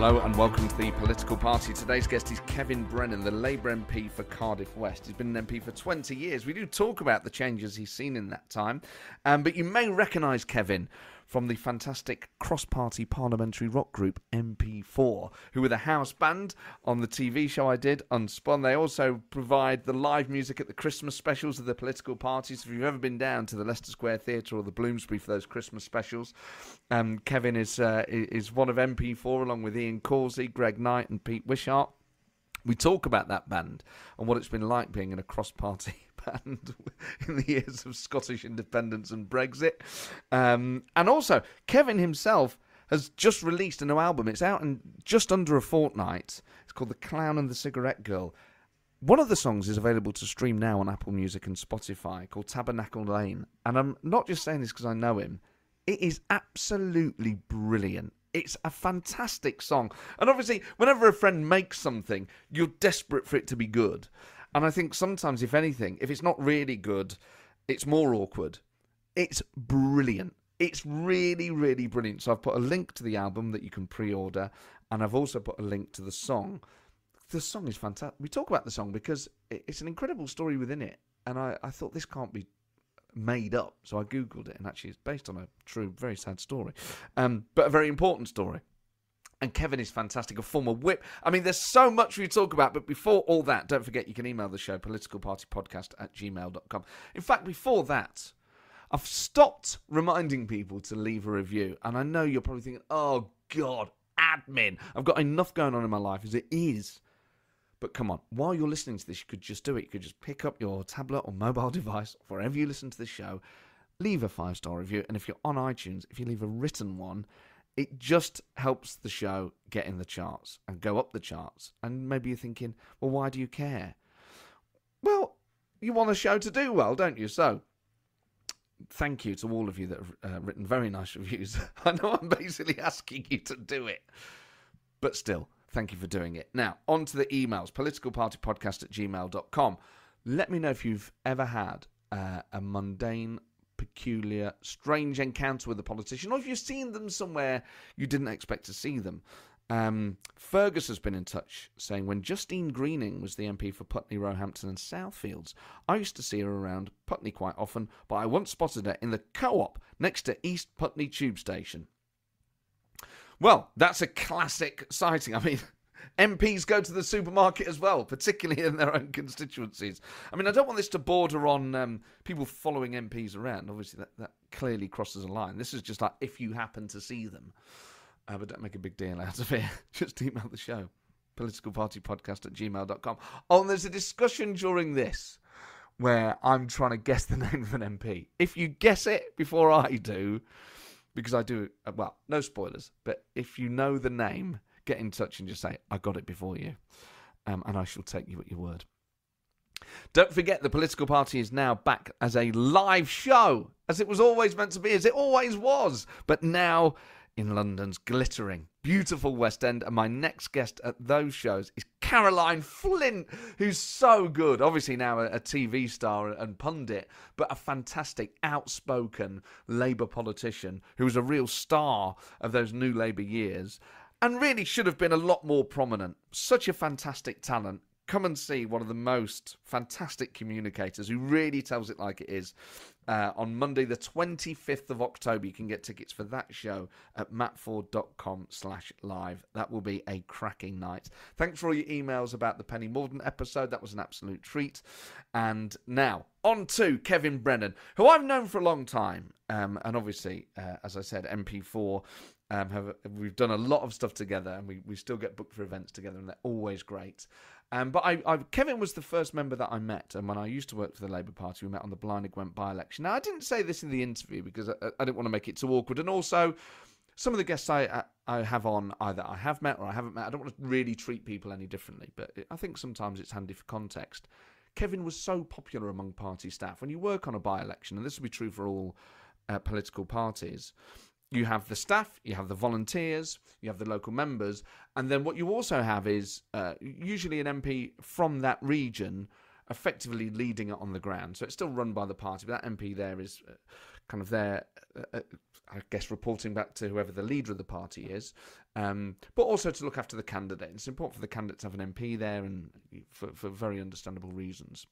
Hello and welcome to the Political Party. Today's guest is Kevin Brennan, the Labour MP for Cardiff West. He's been an MP for 20 years. We do talk about the changes he's seen in that time, but you may recognise Kevin from the fantastic cross-party parliamentary rock group MP4, who were the house band on the TV show I did, Unspun. They also provide the live music at the Christmas specials of the political parties. If you've ever been down to the Leicester Square Theatre or the Bloomsbury for those Christmas specials, Kevin is one of MP4, along with Ian Causey, Greg Knight and Pete Wishart. We talk about that band and what it's been like being in a cross-party band in the years of Scottish independence and Brexit. And also, Kevin himself has just released a new album. It's out in just under a fortnight. It's called The Clown and the Cigarette Girl. One of the songs is available to stream now on Apple Music and Spotify, called Tabernacle Lane. And I'm not just saying this because I know him. It is absolutely brilliant. It's a fantastic song. And obviously, whenever a friend makes something, you're desperate for it to be good. And I think sometimes, if anything, if it's not really good, it's more awkward. It's brilliant. It's really, really brilliant. So I've put a link to the album that you can pre-order, and I've also put a link to the song. The song is fantastic. We talk about the song because it's an incredible story within it. And I thought this can't be made up. So I Googled it, and actually it's based on a true, very sad story. But a very important story. And Kevin is fantastic, a former whip. I mean, there's so much we talk about, but before all that, don't forget you can email the show, politicalpartypodcast@gmail.com. In fact, before that, I've stopped reminding people to leave a review. And I know you're probably thinking, oh, God, admin. I've got enough going on in my life as it is. But come on, while you're listening to this, you could just do it. You could just pick up your tablet or mobile device, wherever you listen to the show, leave a 5-star review. And if you're on iTunes, if you leave a written one, it just helps the show get in the charts and go up the charts. And maybe you're thinking, well, why do you care? Well, you want a show to do well, don't you? So, thank you to all of you that have written very nice reviews. I know I'm basically asking you to do it. But still, thank you for doing it. Now, on to the emails, politicalpartypodcast@gmail.com. Let me know if you've ever had a mundane, peculiar, strange encounter with a politician, or if you've seen them somewhere you didn't expect to see them. Fergus has been in touch saying, when Justine Greening was the MP for Putney, Roehampton and Southfields, I used to see her around Putney quite often, but I once spotted her in the Co-op next to East Putney Tube Station. Well, that's a classic sighting. I mean, MPs go to the supermarket as well, particularly in their own constituencies. I mean, I don't want this to border on people following MPs around. Obviously, that clearly crosses a line. This is just like if you happen to see them. But don't make a big deal out of it. Just email the show, politicalpartypodcast@gmail.com. Oh, and there's a discussion during this where I'm trying to guess the name of an MP. If you guess it before I do, because I do, well, no spoilers, but if you know the name, get in touch and just say, I got it before you. And I shall take you at your word. Don't forget, the Political Party is now back as a live show, as it was always meant to be, as it always was. But now in London's glittering, beautiful West End. And my next guest at those shows is Caroline Flint, who's so good. Obviously now a TV star and pundit, but a fantastic, outspoken Labour politician who was a real star of those New Labour years. And really should have been a lot more prominent. Such a fantastic talent. Come and see one of the most fantastic communicators who really tells it like it is. On Monday, the 25th of October, you can get tickets for that show at mattford.com/live. That will be a cracking night. Thanks for all your emails about the Penny Mordaunt episode. That was an absolute treat. And now, on to Kevin Brennan, who I've known for a long time. And obviously, as I said, MP4... we've done a lot of stuff together, and we still get booked for events together, and they're always great. But Kevin was the first member that I met, and when I used to work for the Labour Party, we met on the Blind Gwent by-election. Now, I didn't say this in the interview because I didn't want to make it too awkward, and also some of the guests I have on, either I have met or I haven't met. I don't want to really treat people any differently, but I think sometimes it's handy for context. Kevin was so popular among party staff. When you work on a by-election, and this will be true for all political parties, you have the staff, you have the volunteers, you have the local members, and then what you also have is usually an MP from that region effectively leading it on the ground. So it's still run by the party, but that MP there is kind of there, I guess, reporting back to whoever the leader of the party is, but also to look after the candidate. It's important for the candidate to have an MP there, and for very understandable reasons.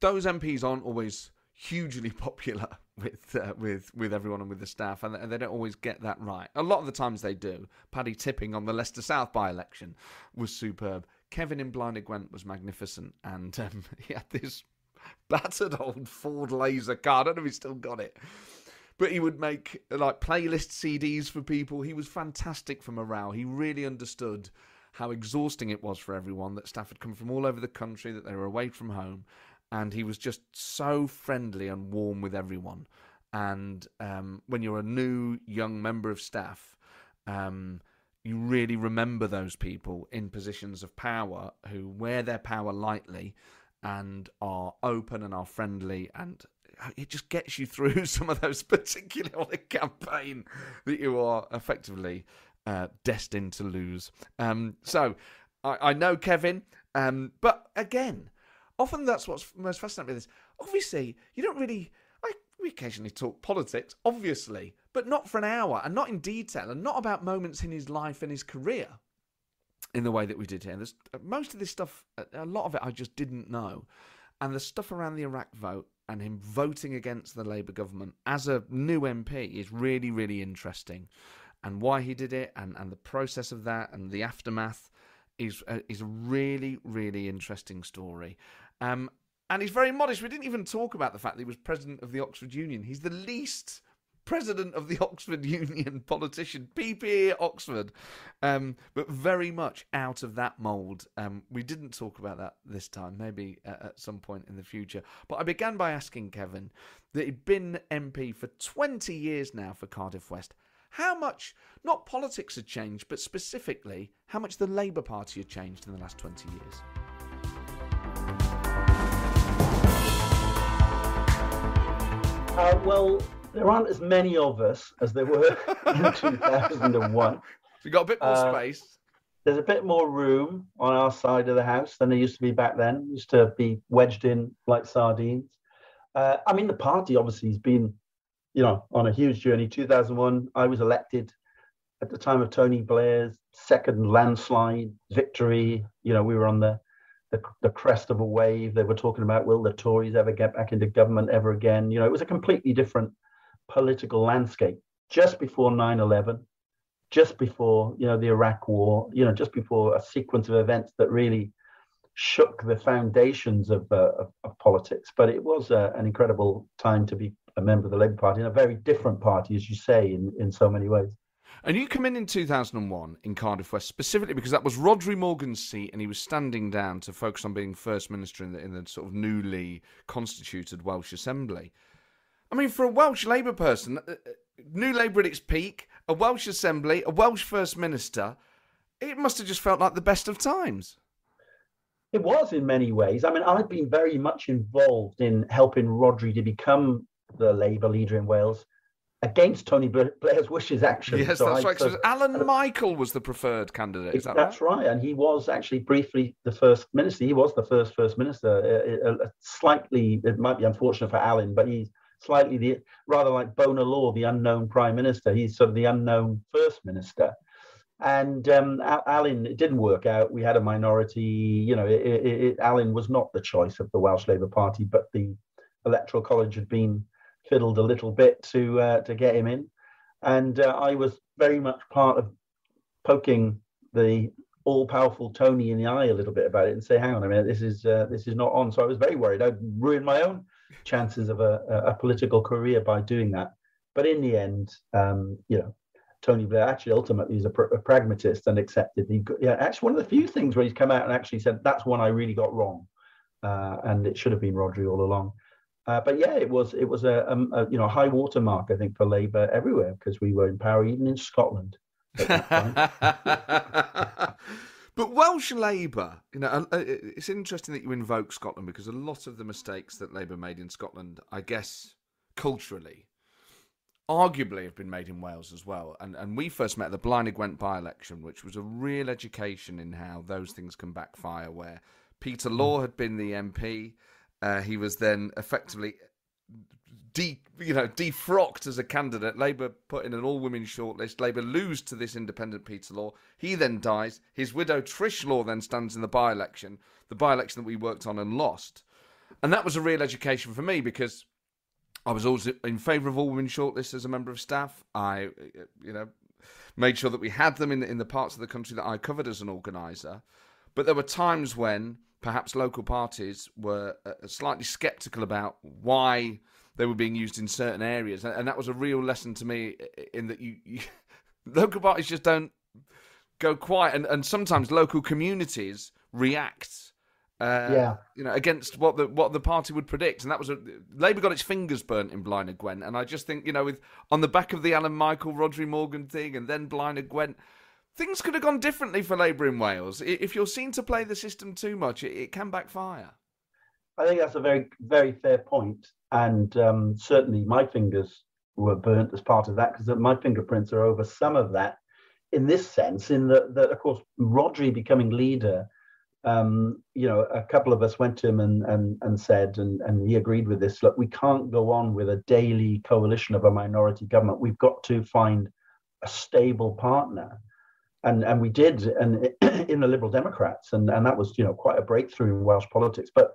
Those MPs aren't always hugely popular with everyone and with the staff, and they don't always get that right. A lot of the times they do. Paddy Tipping on the Leicester South by-election was superb. Kevin in Blind Gwent was magnificent, and he had this battered old Ford Laser car. I don't know if he's still got it, but he would make like playlist CDs for people. He was fantastic for morale. He really understood how exhausting it was for everyone, that staff had come from all over the country, that they were away from home. And he was just so friendly and warm with everyone. And when you're a new, young member of staff, you really remember those people in positions of power who wear their power lightly and are open and are friendly. And it just gets you through some of those, particularly on a campaign that you are effectively destined to lose. So I know Kevin, but again, often that's what's most fascinating with this. Obviously, you don't really... we occasionally talk politics, obviously, but not for an hour, and not in detail, and not about moments in his life and his career in the way that we did here. There's, most of this stuff, a lot of it I just didn't know. And the stuff around the Iraq vote and him voting against the Labour government as a new MP is really, really interesting. And why he did it, and the process of that, and the aftermath is a really, really interesting story. And he's very modest. We didn't even talk about the fact that he was president of the Oxford Union. He's the least president of the Oxford Union politician, PPE at Oxford, but very much out of that mould. We didn't talk about that this time, maybe at some point in the future. But I began by asking Kevin that he'd been MP for 20 years now for Cardiff West. How much, not politics had changed, but specifically, how much the Labour Party had changed in the last 20 years? Well, there aren't as many of us as there were in 2001. So we've got a bit more space. There's a bit more room on our side of the house than there used to be back then. Used to be wedged in like sardines. I mean, the party obviously has been, on a huge journey. 2001, I was elected at the time of Tony Blair's second landslide victory. We were on the crest of a wave. They were talking about, will the Tories ever get back into government ever again? It was a completely different political landscape just before 9/11, just before, the Iraq war, just before a sequence of events that really shook the foundations of politics. But it was an incredible time to be a member of the Labour Party, and a very different party, as you say, in so many ways. And you come in 2001 in Cardiff West specifically because that was Rhodri Morgan's seat, and he was standing down to focus on being First Minister in the sort of newly constituted Welsh Assembly. I mean, for a Welsh Labour person, New Labour at its peak, a Welsh Assembly, a Welsh First Minister, it must have just felt like the best of times. It was in many ways. I mean, I've been very much involved in helping Rhodri to become the Labour leader in Wales against Tony Blair's wishes, actually. Yes, that's right. So Alan Michael was the preferred candidate, is that right? That's right. And he was actually briefly the first minister. He was the first minister. Slightly, it might be unfortunate for Alan, but he's slightly rather like Bonar Law, the unknown prime minister. He's sort of the unknown first minister. And Alan, it didn't work out. We had a minority. Alan was not the choice of the Welsh Labour Party, but the Electoral College had been fiddled a little bit to get him in, and I was very much part of poking the all-powerful Tony in the eye a little bit about it and say, "Hang on a minute, this is not on." So I was very worried I'd ruin my own chances of a political career by doing that. But in the end, Tony Blair actually ultimately is a pragmatist and accepted. Actually, one of the few things where he's come out and actually said that's one I really got wrong, and it should have been Rhodri all along. But yeah, it was a high water mark, I think, for Labour everywhere, because we were in power even in Scotland at that point. But Welsh Labour, it's interesting that you invoke Scotland, because a lot of the mistakes that Labour made in Scotland, I guess, culturally, arguably have been made in Wales as well. And we first met at the Blaenau Gwent by-election, which was a real education in how those things can backfire, where Peter Law had been the MP. He was then effectively defrocked as a candidate. Labour put in an all-women shortlist. Labour lose to this independent Peter Law. He then dies. His widow, Trish Law, then stands in the by-election that we worked on and lost. And that was a real education for me, because I was always in favour of all-women shortlists as a member of staff. I, made sure that we had them in the parts of the country that I covered as an organiser. But there were times when perhaps local parties were slightly sceptical about why they were being used in certain areas. And that was a real lesson to me, in that you local parties just don't go quiet. And sometimes local communities react against what the party would predict. And that was Labour got its fingers burnt in Blaenau Gwent. And I just think, on the back of the Alan Michael, Rhodri Morgan thing, and then Blaenau Gwent, things could have gone differently for Labour in Wales. If you're seen to play the system too much, it can backfire. I think that's a very, very fair point. And certainly my fingers were burnt as part of that, because my fingerprints are over some of that, in this sense, in that of course, Rhodri becoming leader, a couple of us went to him and said, and he agreed with this, look, we can't go on with a daily coalition of a minority government. We've got to find a stable partner. And we did, and in the Liberal Democrats, and that was, quite a breakthrough in Welsh politics. But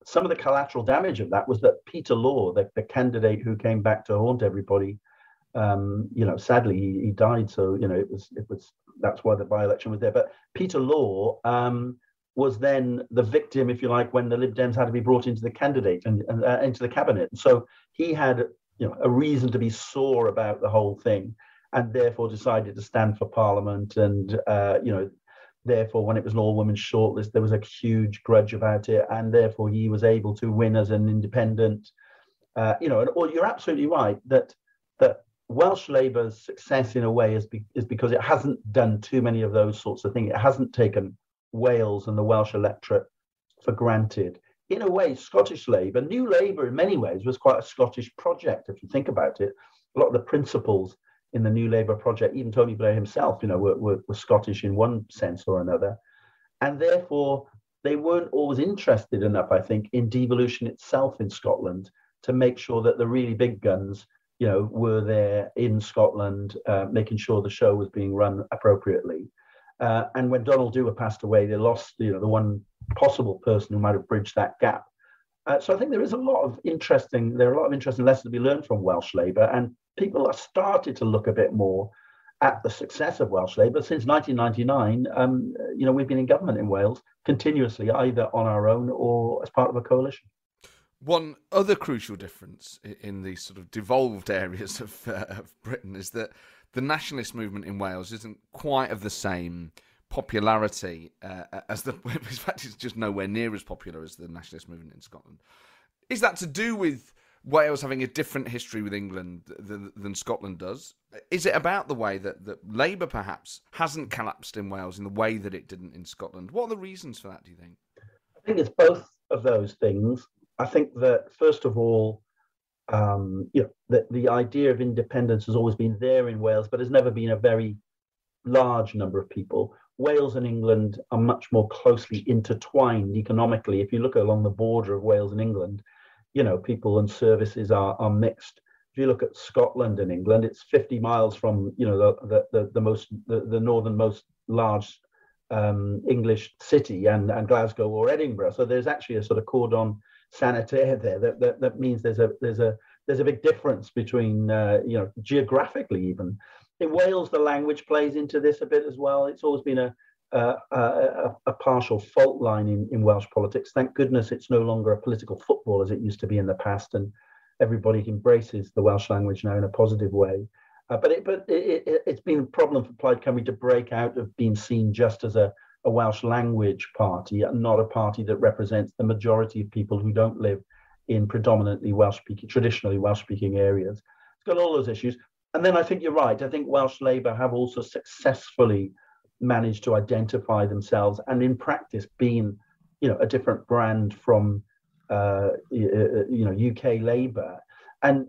some of the collateral damage of that was that Peter Law, the candidate who came back to haunt everybody, sadly he died. So it was that's why the by-election was there. But Peter Law was then the victim, if you like, when the Lib Dems had to be brought into the candidate and into the cabinet. So he had a reason to be sore about the whole thing, and therefore decided to stand for Parliament. And therefore, when it was an all-women shortlist, there was a huge grudge about it, and therefore he was able to win as an independent. And you're absolutely right that Welsh Labour's success, in a way, is because it hasn't done too many of those sorts of things. It hasn't taken Wales and the Welsh electorate for granted. In a way, Scottish Labour, New Labour, in many ways, was quite a Scottish project, if you think about it. A lot of the principles in the New Labour project, even Tony Blair himself, were Scottish in one sense or another. And therefore, they weren't always interested enough, I think, in devolution itself in Scotland to make sure that the really big guns, were there in Scotland, making sure the show was being run appropriately. And when Donald Dewar passed away, they lost, the one possible person who might have bridged that gap. So I think there are a lot of interesting lessons to be learned from Welsh Labour, and people have started to look a bit more at the success of Welsh Labour. Since 1999, we've been in government in Wales continuously, either on our own or as part of a coalition. One other crucial difference in these sort of devolved areas of Britain is that the nationalist movement in Wales isn't quite of the same popularity as in fact, it's just nowhere near as popular as the nationalist movement in Scotland. Is that to do with Wales having a different history with England than Scotland does? Is it about the way that Labour perhaps hasn't collapsed in Wales in the way that it didn't in Scotland? What are the reasons for that, do you think? I think it's both of those things. I think that, first of all, the idea of independence has always been there in Wales, but has never been a very large number of people. Wales and England are much more closely intertwined economically. If you look along the border of Wales and England, people and services are mixed. If you look at Scotland and England, it's 50 miles from the northernmost large English city and Glasgow or Edinburgh. So there's actually a sort of cordon sanitaire there that means there's a big difference between geographically even. In Wales, the language plays into this a bit as well. It's always been a partial fault line in Welsh politics. Thank goodness it's no longer a political football as it used to be in the past, and everybody embraces the Welsh language now in a positive way. But it's been a problem for Plaid Cymru to break out of being seen just as a Welsh language party, and not a party that represents the majority of people who don't live in predominantly traditionally Welsh-speaking areas. It's got all those issues. And then I think you're right. I think Welsh Labour have also successfully managed to identify themselves and in practice being, a different brand from, UK Labour. And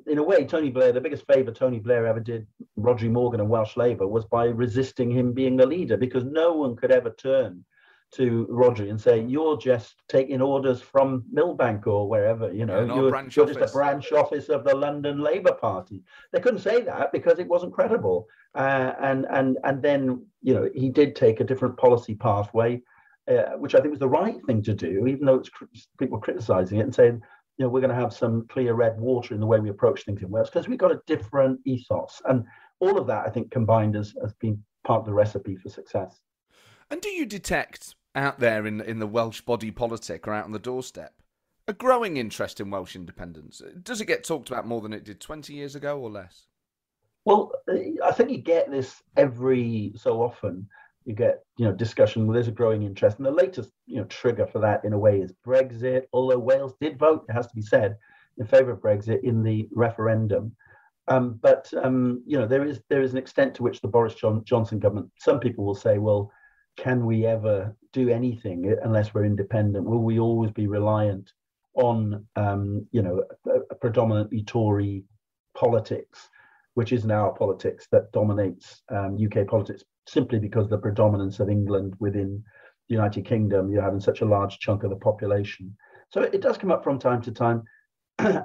in a way, Tony Blair, the biggest favour Tony Blair ever did Rhodri Morgan and Welsh Labour was by resisting him being the leader, because no one could ever turn to Rodri and say, "You're just taking orders from Millbank or wherever, you're just a branch office of the London Labour Party." They couldn't say that because it wasn't credible. And then he did take a different policy pathway, which I think was the right thing to do, even though it's people criticising it and saying, we're going to have some clear red water in the way we approach things in Wales because we've got a different ethos. And all of that, I think, combined has been part of the recipe for success. And do you detect out there in the Welsh body politic or out on the doorstep a growing interest in Welsh independence? Does it get talked about more than it did 20 years ago or less? Well, I think you get this every so often. You get, discussion where there's a growing interest. And the latest, trigger for that in a way is Brexit, although Wales did vote, it has to be said, in favour of Brexit in the referendum. But there is an extent to which the Boris Johnson government, some people will say, well, can we ever do anything unless we're independent? Will we always be reliant on, a predominantly Tory politics, which is now politics that dominates UK politics, simply because of the predominance of England within the United Kingdom, you're having such a large chunk of the population. So it does come up from time to time.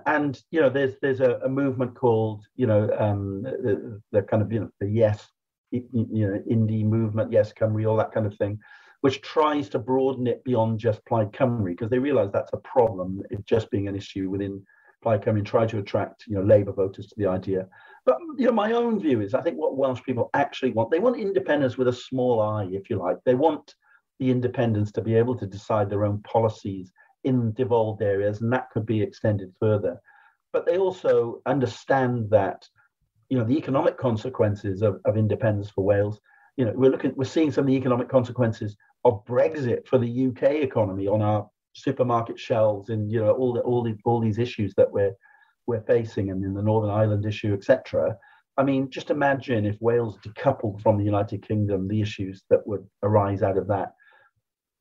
And, there's a movement called, the kind of, the Yes, indie movement, Yes Cymru, all that kind of thing, which tries to broaden it beyond just Plaid Cymru, because they realise that's a problem, it just being an issue within Plaid Cymru, and try to attract, Labour voters to the idea. But, my own view is, I think what Welsh people actually want, they want independence with a small I, if you like. They want the independents to be able to decide their own policies in devolved areas, and that could be extended further. But they also understand that, the economic consequences of independence for Wales, we're seeing some of the economic consequences of Brexit for the UK economy on our supermarket shelves, and, all these issues that we're facing, and in the Northern Ireland issue, etc. I mean, just imagine if Wales decoupled from the United Kingdom, the issues that would arise out of that.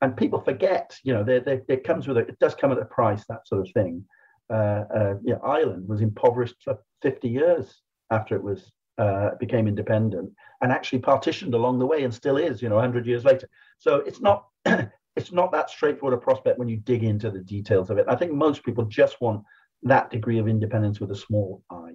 And people forget, it does come at a price, that sort of thing. Ireland was impoverished for 50 years after it became independent, and actually partitioned along the way, and still is, 100 years later. So it's not it's not that straightforward a prospect when you dig into the details of it. I think most people just want that degree of independence with a small I.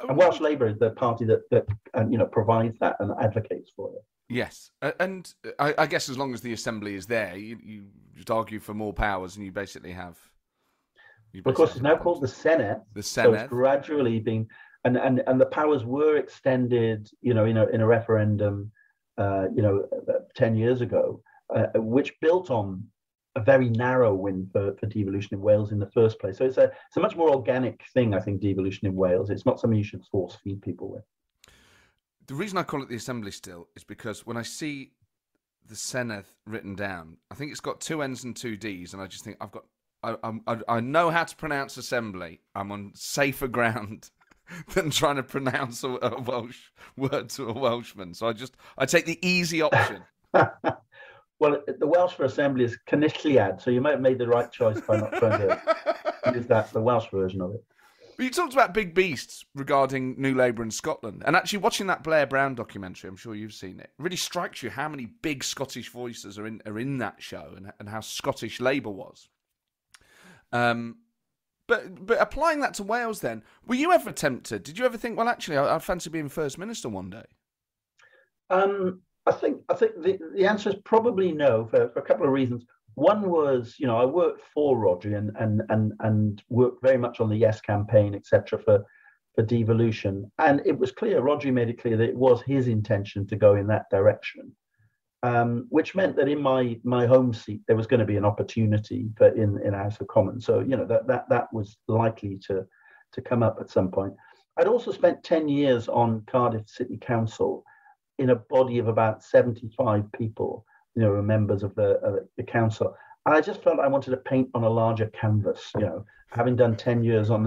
And Welsh Labour is the party that provides that and advocates for it. Yes, and I guess as long as the Assembly is there, you just argue for more powers, and you basically have. Of course, it's now called the Senedd. The Senedd. So it's gradually being, and the powers were extended, in a referendum, 10 years ago, which built on a very narrow win for devolution in Wales in the first place. So it's a much more organic thing, I think, devolution in Wales. It's not something you should force feed people with. The reason I call it the Assembly still is because when I see the Senedd written down, I think it's got 2 N's and 2 D's, and I just think I know how to pronounce Assembly. I'm on safer ground than trying to pronounce a Welsh word to a Welshman. So I take the easy option. Well, the Welsh for Assembly is Cynulliad, so you might have made the right choice by not trying to use the Welsh version of it. But you talked about big beasts regarding New Labour in Scotland. And actually watching that Blair Brown documentary, I'm sure you've seen it, really strikes you how many big Scottish voices are in that show, and how Scottish Labour was. But applying that to Wales then, were you ever tempted? Did you ever think, well, actually, I fancy being First Minister one day? I think the answer is probably no, for a couple of reasons. One was, I worked for Rodri and worked very much on the Yes campaign, etc., for devolution. And it was clear, Rodri made it clear that it was his intention to go in that direction, which meant that in my home seat, there was going to be an opportunity in House of Commons. So, that was likely to come up at some point. I'd also spent 10 years on Cardiff City Council in a body of about 75 people, members of the council. And I just felt I wanted to paint on a larger canvas, having done 10 years on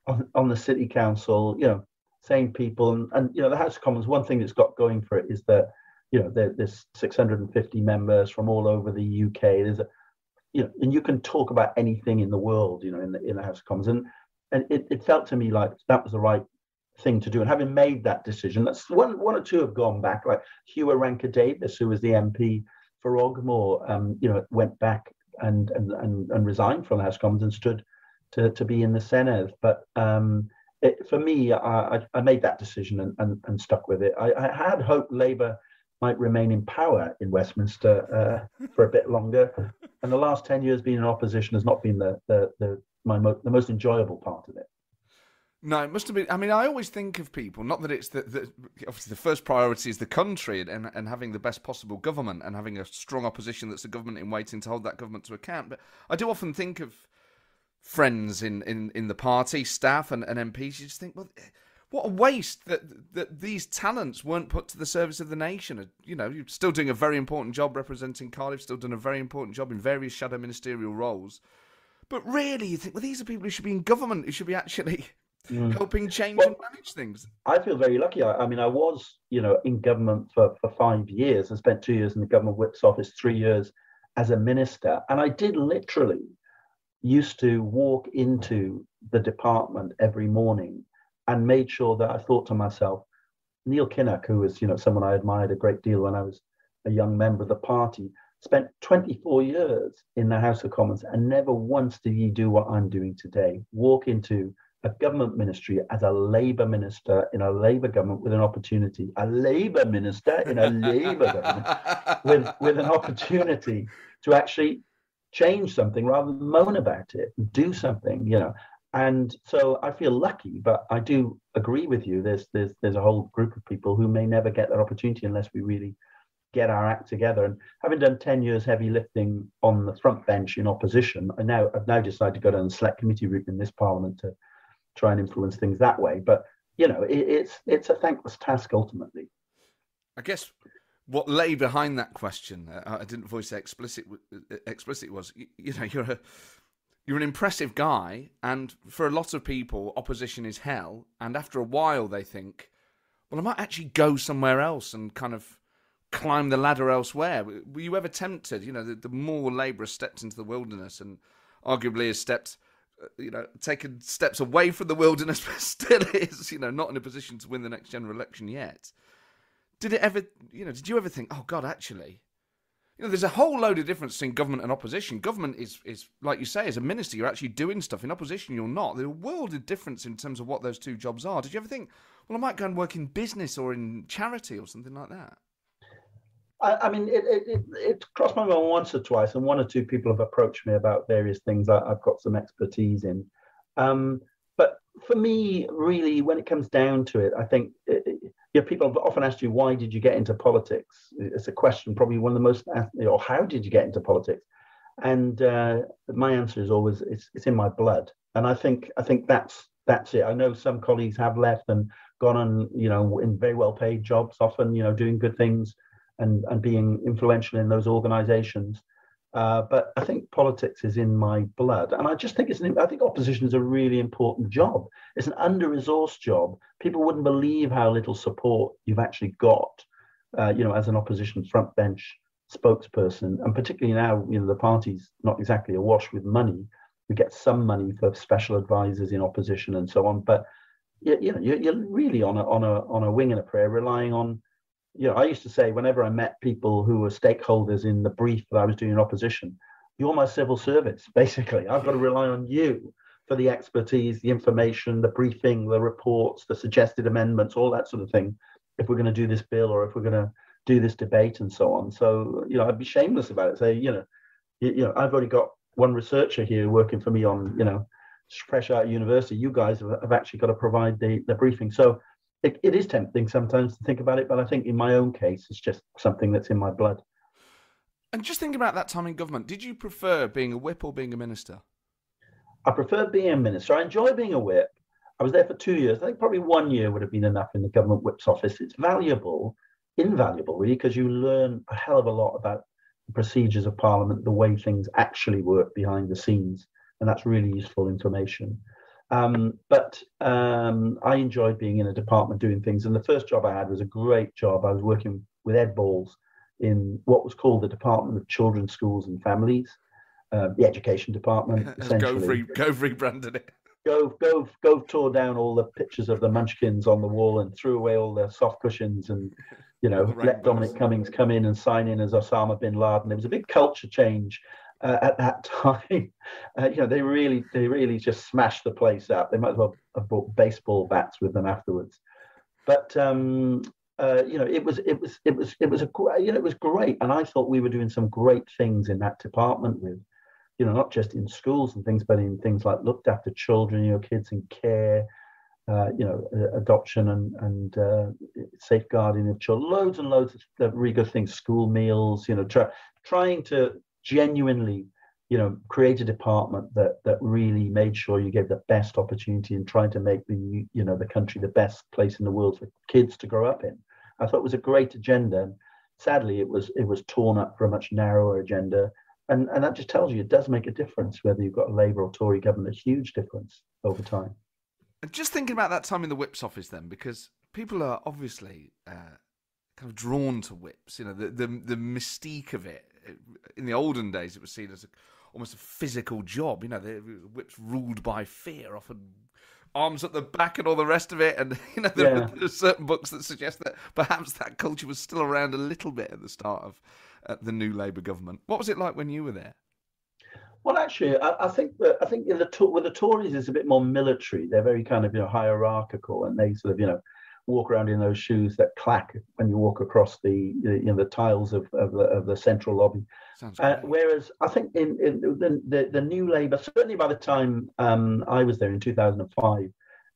the city council, same people. And the House of Commons, one thing it's got going for it is that, there's 650 members from all over the UK. There's and you can talk about anything in the world, in the House of Commons. And it felt to me like that was the right thing to do. And having made that decision, that's one or two have gone back, like Hugh Ranker Davis, who was the MP Faragmore, went back and resigned from the House of Commons and stood to be in the Senedd. But for me, I made that decision and stuck with it. I had hoped Labour might remain in power in Westminster for a bit longer, and the last 10 years being in opposition has not been the most enjoyable part of it. No, it must have been. I mean, I always think of people, not that it's obviously the first priority is the country and having the best possible government and having a strong opposition that's a government in waiting to hold that government to account. But I do often think of friends in the party, staff and MPs. You just think, well, what a waste that these talents weren't put to the service of the nation. You know, you're still doing a very important job representing Cardiff, still doing a very important job in various shadow ministerial roles. But really, you think, well, these are people who should be in government, who should be actually helping change and manage things. I feel very lucky. I mean, I was, in government for 5 years. I spent 2 years in the government whip's office, 3 years as a minister. And I did literally used to walk into the department every morning and made sure that I thought to myself, Neil Kinnock, who was, someone I admired a great deal when I was a young member of the party, spent 24 years in the House of Commons and never once did he do what I'm doing today. Walk into a government ministry as a Labour minister in a Labour government with an opportunity, a Labour minister in a Labour government with an opportunity to actually change something rather than moan about it, do something, And so I feel lucky, but I do agree with you. There's a whole group of people who may never get that opportunity unless we really get our act together. And having done 10 years heavy lifting on the front bench in opposition, I've now decided to go down the select committee route in this parliament to try and influence things that way. But it's a thankless task ultimately. I guess what lay behind that question, I didn't voice it explicit was, you're an impressive guy, and for a lot of people, opposition is hell. And after a while, they think, well, I might actually go somewhere else and kind of climb the ladder elsewhere. Were you ever tempted? The more Labour has stepped into the wilderness and arguably has taken steps away from the wilderness, but still is, not in a position to win the next general election yet. Did you ever think, oh God, actually, there's a whole load of difference between government and opposition. Government is like you say, as a minister, you're actually doing stuff. In opposition, you're not. There's a world of difference in terms of what those two jobs are. Did you ever think, well, I might go and work in business or in charity or something like that? I mean, it crossed my mind once or twice, and one or two people have approached me about various things I've got some expertise in. But for me, really, when it comes down to it, I think people have often asked you, why did you get into politics? It's a question, probably one of the most, or how did you get into politics? And my answer is always, it's in my blood. And I think that's it. I know some colleagues have left and gone on, in very well paid jobs, often, doing good things and being influential in those organizations. But I think politics is in my blood. And I just think I think opposition is a really important job. It's an under-resourced job. People wouldn't believe how little support you've actually got, as an opposition front bench spokesperson. And particularly now, the party's not exactly awash with money. We get some money for special advisors in opposition and so on. But, you're really on a wing and a prayer, relying on, I used to say whenever I met people who were stakeholders in the brief that I was doing in opposition, you're my civil service, basically. I've got to rely on you for the expertise, the information, the briefing, the reports, the suggested amendments, all that sort of thing, if we're going to do this bill or if we're going to do this debate and so on. So, I'd be shameless about it. Say, I've already got one researcher here working for me on, fresh out of university. You guys have actually got to provide the briefing. So, it is tempting sometimes to think about it, but I think in my own case, it's just something that's in my blood. And just think about that time in government. Did you prefer being a whip or being a minister? I prefer being a minister. I enjoy being a whip. I was there for 2 years. I think probably 1 year would have been enough in the government whip's office. It's invaluable, really, because you learn a hell of a lot about the procedures of Parliament, the way things actually work behind the scenes. And that's really useful information. But I enjoyed being in a department doing things. And the first job I had was a great job. I was working with Ed Balls in what was called the Department of Children's Schools and Families, the education department, essentially. Gove rebranded it. Gove tore down all the pictures of the Munchkins on the wall and threw away all the soft cushions and, let Dominic Cummings come in and sign in as Osama bin Laden. There was a big culture change at that time. They really just smashed the place up. They might as well have brought baseball bats with them afterwards. But it was great, and I thought we were doing some great things in that department with, not just in schools and things, but in things like looked after children, kids in care, adoption and safeguarding of children, loads and loads of really good things, school meals, trying to genuinely, create a department that really made sure you gave the best opportunity and tried to make the country the best place in the world for kids to grow up in. I thought it was a great agenda. And sadly, it was torn up for a much narrower agenda. And that just tells you it does make a difference whether you've got a Labour or Tory government, a huge difference over time. Just thinking about that time in the Whip's office then, because people are obviously kind of drawn to whips, the mystique of it. In the olden days, it was seen as almost a physical job. The whips ruled by fear, often arms at the back and all the rest of it. And, there are certain books that suggest that perhaps that culture was still around a little bit at the start of the new Labour government. What was it like when you were there? Well, actually, I think with the Tories is a bit more military. They're very kind of hierarchical, and they sort of walk around in those shoes that clack when you walk across the tiles of the central lobby. Whereas I think in the new Labour, certainly by the time I was there in 2005,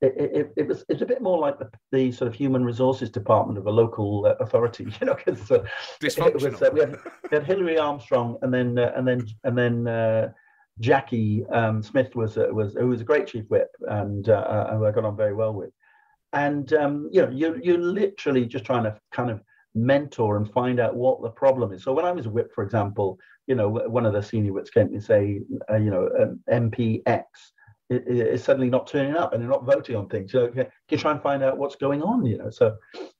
it's a bit more like the sort of human resources department of a local authority, because we had Hilary Armstrong and then Jackie Smith who was a great chief whip and who I got on very well with, and you're literally just trying to kind of mentor and find out what the problem is. So when I was a whip, for example, one of the senior whips came to me and say, MP X is suddenly not turning up and they're not voting on things. So can you try and find out what's going on? So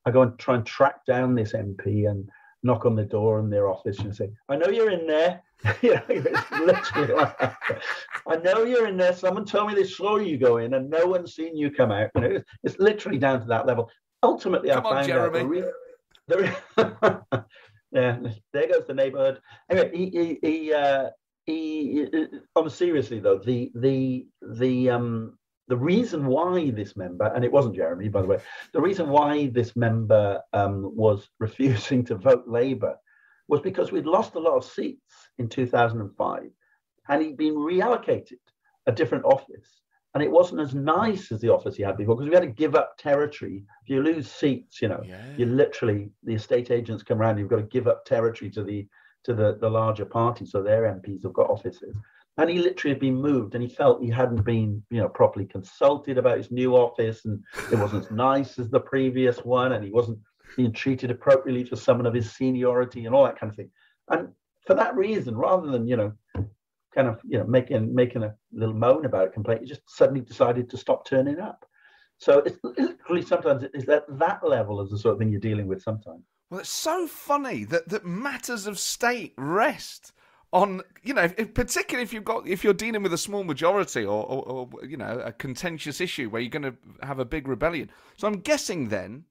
I go and try and track down this MP and knock on the door in their office and say, I know you're in there. It's literally like that. I know you're in there. Someone told me they saw you go in and no one's seen you come out. It's literally down to that level. Ultimately, I found Jeremy. Yeah, there goes the neighborhood. Anyway, he seriously though, the reason why this member, and it wasn't Jeremy, by the way, the reason why this member was refusing to vote Labour was because we'd lost a lot of seats in 2005 and he'd been reallocated a different office. And it wasn't as nice as the office he had before because we had to give up territory. If you lose seats, you literally, the estate agents come around, you've got to give up territory to the larger party, so their MPs have got offices. And he literally had been moved and he felt he hadn't been, properly consulted about his new office and it wasn't as nice as the previous one and he wasn't being treated appropriately for someone of his seniority and all that kind of thing. And for that reason, rather than, making a little moan about it, complaint, he just suddenly decided to stop turning up. So it's literally sometimes it's at that level as the sort of thing you're dealing with sometimes. Well, it's so funny that matters of state rest on, particularly if you're dealing with a small majority or a contentious issue where you're going to have a big rebellion. So I'm guessing then,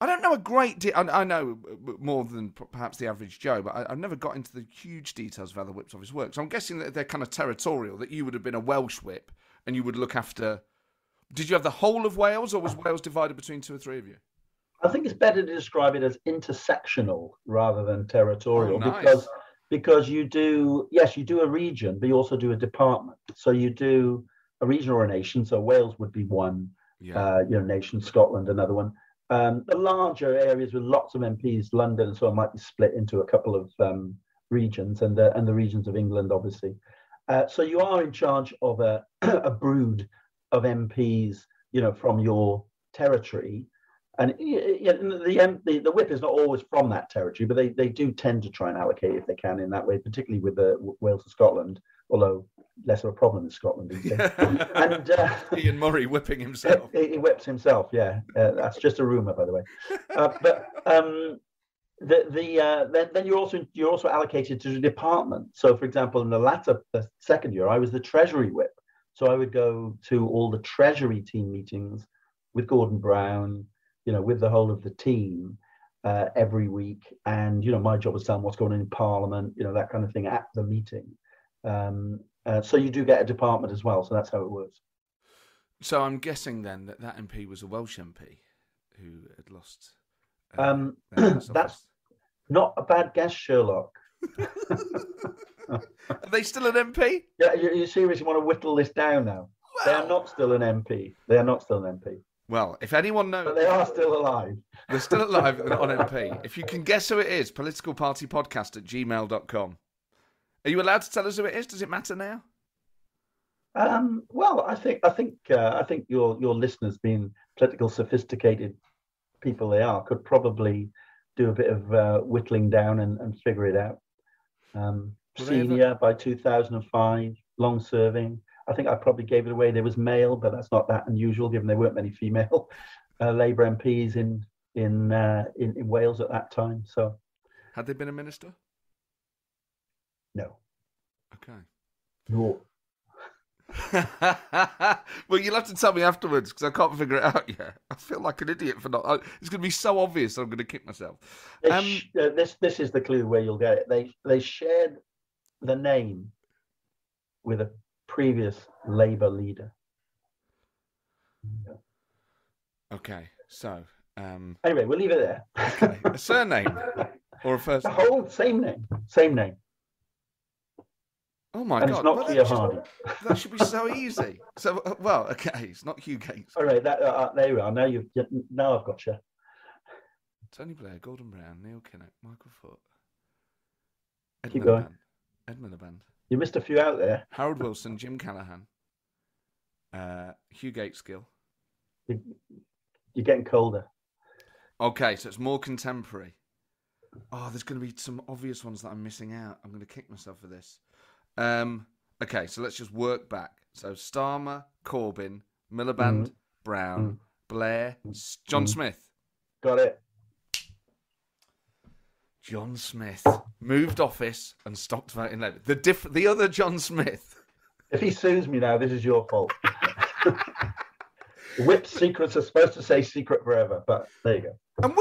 I don't know a great deal. I know more than perhaps the average Joe, but I've never got into the huge details of how the Whip's office works. So I'm guessing that they're kind of territorial, that you would have been a Welsh whip and you would look after... Did you have the whole of Wales or was Wales divided between two or three of you? I think it's better to describe it as intersectional rather than territorial. Oh, nice. Because you do a region, but you also do a department. So you do a region or a nation. So Wales would be one, nation, Scotland, another one. The larger areas with lots of MPs, London and so on, might be split into a couple of regions and the regions of England, obviously. So you are in charge of a brood of MPs, from your territory. And the whip is not always from that territory, but they do tend to try and allocate if they can in that way, particularly with Wales and Scotland, although less of a problem in Scotland these days. And Ian Murray whipping himself. He whips himself, yeah. That's just a rumour, by the way. Then you're also allocated to the department. So, for example, in the second year, I was the Treasury whip. So I would go to all the Treasury team meetings with Gordon Brown, with the whole of the team every week. And, my job was telling what's going on in Parliament, that kind of thing at the meeting. So you do get a department as well. So that's how it works. So I'm guessing then that MP was a Welsh MP who had lost. That's not a bad guess, Sherlock. Are they still an MP? Yeah, you seriously want to whittle this down now? Well, they are not still an MP. They are not still an MP. Well, if anyone knows... But they are still alive. They're still alive and on MP. If you can guess who it is, politicalpartypodcast@gmail.com. Are you allowed to tell us who it is? Does it matter now? Well, I think your listeners, being political sophisticated people they are, could probably do a bit of whittling down and figure it out. Senior by 2005, long serving. I think I probably gave it away. There was male, but that's not that unusual given there weren't many female Labour MPs in Wales at that time. So, had they been a minister? No. Okay. No. Well, you'll have to tell me afterwards because I can't figure it out yet. I feel like an idiot for not. It's going to be so obvious that I'm going to kick myself. This is the clue where you'll get it. They shared the name with a previous Labour leader. Okay, so anyway, we'll leave it there. Okay, a surname or a first? The whole same name. Oh my God! It's not Keir Hardie. That should be so easy. So, okay, it's not Hugh Gates. All right, there we are. Now I've got you. Tony Blair, Gordon Brown, Neil Kinnock, Michael Foot, Keep going. Ed Miliband. You missed a few out there. Harold Wilson, Jim Callaghan, Hugh Gateskill. You're getting colder. Okay, so it's more contemporary. Oh, there's going to be some obvious ones that I'm missing out. I'm going to kick myself for this. Okay, so let's just work back. So Starmer, Corbyn, Miliband, Brown, Blair, John Smith. Got it. John Smith moved office and stopped voting Labour. The other John Smith. If he sues me now, this is your fault. Whip secrets are supposed to say secret forever, but there you go. And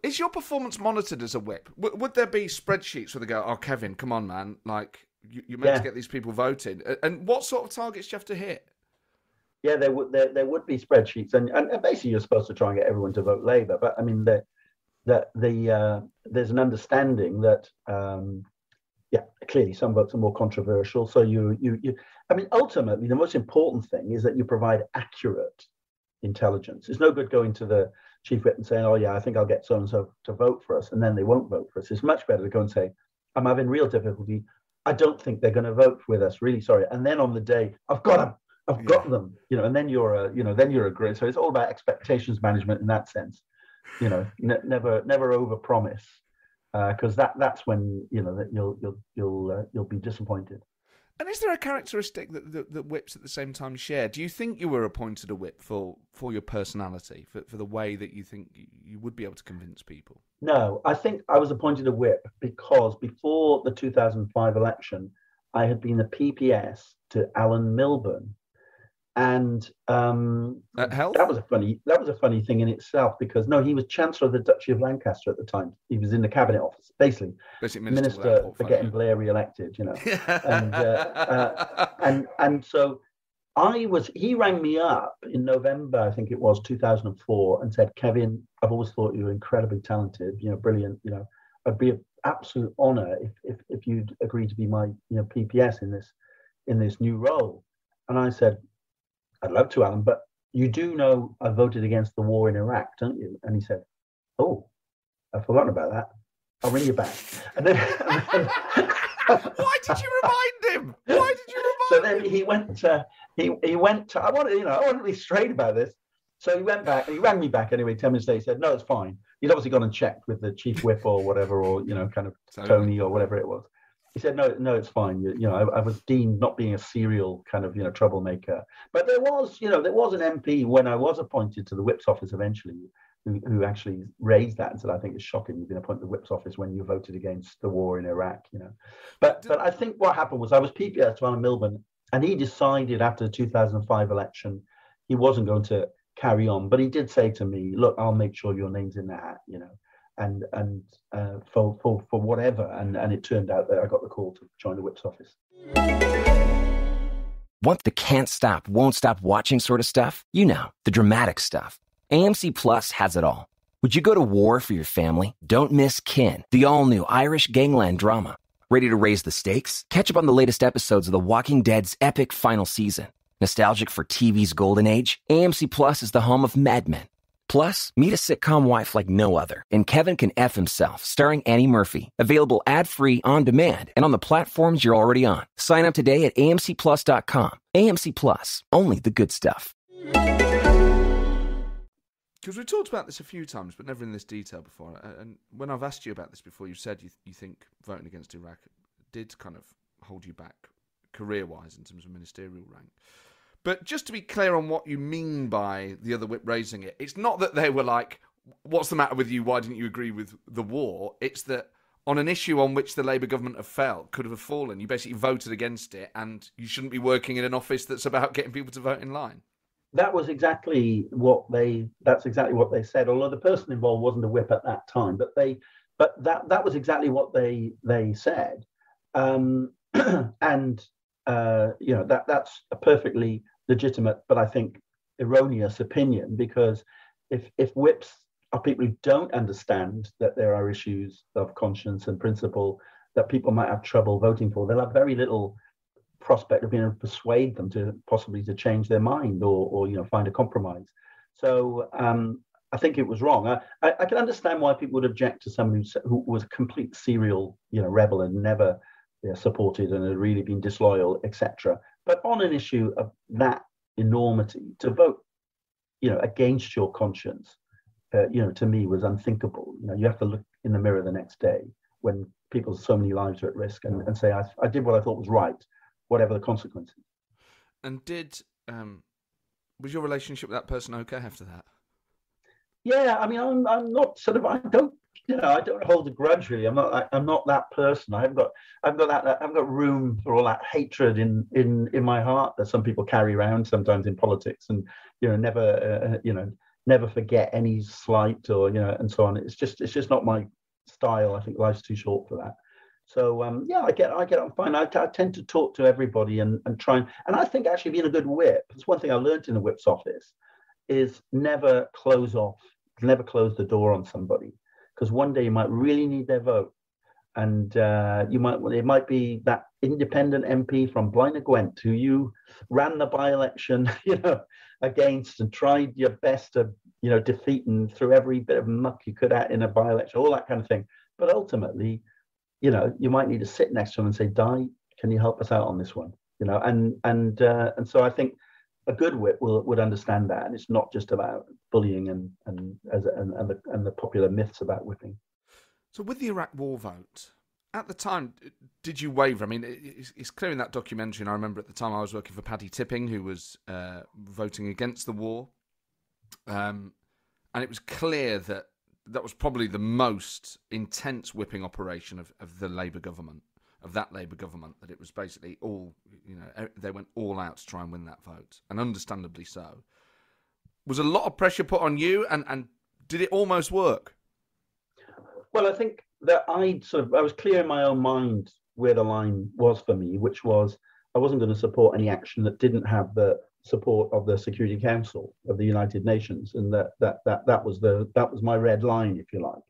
is your performance monitored as a whip? Would there be spreadsheets where they go, oh, Kevin, come on, man, like, you're meant to get these people voted? And what sort of targets do you have to hit? Yeah, there would be spreadsheets, and basically you're supposed to try and get everyone to vote Labour. But I mean, there's an understanding that clearly some votes are more controversial. So I mean, ultimately the most important thing is that you provide accurate intelligence. It's no good going to the chief whip and saying, oh yeah, I think I'll get so and so to vote for us, and then they won't vote for us. It's much better to go and say, I'm having real difficulty. I don't think they're going to vote with us. Really sorry. And then on the day, I've got them. I've got them. And then you're a great. So it's all about expectations management in that sense. Never overpromise, because that's when that you'll be disappointed. And is there a characteristic that whips at the same time share? Do you think you were appointed a whip for your personality, for the way that you think you would be able to convince people? No, I think I was appointed a whip because before the 2005 election, I had been a PPS to Alan Milburn. And that was a funny thing in itself, because he was Chancellor of the Duchy of Lancaster at the time. He was in the Cabinet Office, basically Minister for getting Blair re-elected, and so he rang me up in November, I think it was 2004, and said, Kevin, I've always thought you were incredibly talented, brilliant, I'd be an absolute honour if you'd agree to be my PPS in this new role. And I said, I'd love to, Alan, but you do know I voted against the war in Iraq, don't you? And he said, oh, I've forgotten about that. I'll ring you back. And then, Why did you remind him? So then he went to, I want to be straight about this. So he went back, and he rang me back anyway, 10 minutes later. He said, no, it's fine. He'd obviously gone and checked with the chief whip or whatever, or, kind of Tony or whatever it was. He said, no, it's fine. I was deemed not being a serial kind of, troublemaker. But there was an MP when I was appointed to the whip's office eventually who actually raised that and said, I think it's shocking you've been appointed to the whip's office when you voted against the war in Iraq, But I think what happened was I was PPS to Alan Milburn And he decided after the 2005 election, he wasn't going to carry on. But he did say to me, look, I'll make sure your name's in the hat, and for whatever. And it turned out that I got the call to join the Whip's office. Want the can't stop, won't stop watching sort of stuff? You know, the dramatic stuff. AMC Plus has it all. Would you go to war for your family? Don't miss Kin, the all-new Irish gangland drama. Ready to raise the stakes? Catch up on the latest episodes of The Walking Dead's epic final season. Nostalgic for TV's golden age? AMC Plus is the home of Mad Men. Plus, meet a sitcom wife like no other in Kevin Can F Himself, starring Annie Murphy. Available ad-free, on demand, and on the platforms you're already on. Sign up today at amcplus.com. AMC Plus, only the good stuff. Because we talked about this a few times, but never in this detail before. And when I've asked you about this before, you said you think voting against Iraq did kind of hold you back career-wise in terms of ministerial rank. But just to be clear on what you mean by the other whip raising it, it's not that they were like, what's the matter with you? Why didn't you agree with the war? It's that on an issue on which the Labour government could have fallen, you basically voted against it, and you shouldn't be working in an office that's about getting people to vote in line. That was exactly what they said. Although the person involved wasn't a whip at that time, but that was exactly what they said. That's a perfectly legitimate, but I think erroneous opinion, because if whips are people who don't understand that there are issues of conscience and principle that people might have trouble voting for, they'll have very little prospect of being able to persuade them to possibly to change their mind or find a compromise. So I think it was wrong. I can understand why people would object to someone who was a complete serial rebel and never supported and had really been disloyal, etc. But on an issue of that enormity, to vote against your conscience, to me was unthinkable. You have to look in the mirror the next day when so many lives are at risk and say, I did what I thought was right, whatever the consequences. And was your relationship with that person okay after that? Yeah, I mean, I'm not sort of, I don't hold a grudge really. I'm not that person. I've got room for all that hatred in my heart that some people carry around sometimes in politics, and never forget any slight or and so on. It's just not my style. I think life's too short for that. So I get on fine. I tend to talk to everybody and try and I think actually being a good whip. It's one thing I learned in the whip's office is never close the door on somebody, because one day you might really need their vote, and it might be that independent MP from Blaenau Gwent who you ran the by-election against and tried your best to defeat and threw every bit of muck you could at in a by-election, all that kind of thing. But ultimately, you might need to sit next to them and say, Di, can you help us out on this one? And so I think a good whip would understand that, and it's not just about bullying and the popular myths about whipping. So with the Iraq War vote, at the time, did you waver? I mean, it's clear in that documentary, and I remember at the time I was working for Paddy Tipping, who was voting against the war, and it was clear that was probably the most intense whipping operation of the Labour government, that it was basically all, they went all out to try and win that vote, and understandably so. Was a lot of pressure put on you, and did it almost work? Well, I think that I was clear in my own mind where the line was for me, which was I wasn't going to support any action that didn't have the support of the Security Council of the United Nations, and that was my red line, if you like.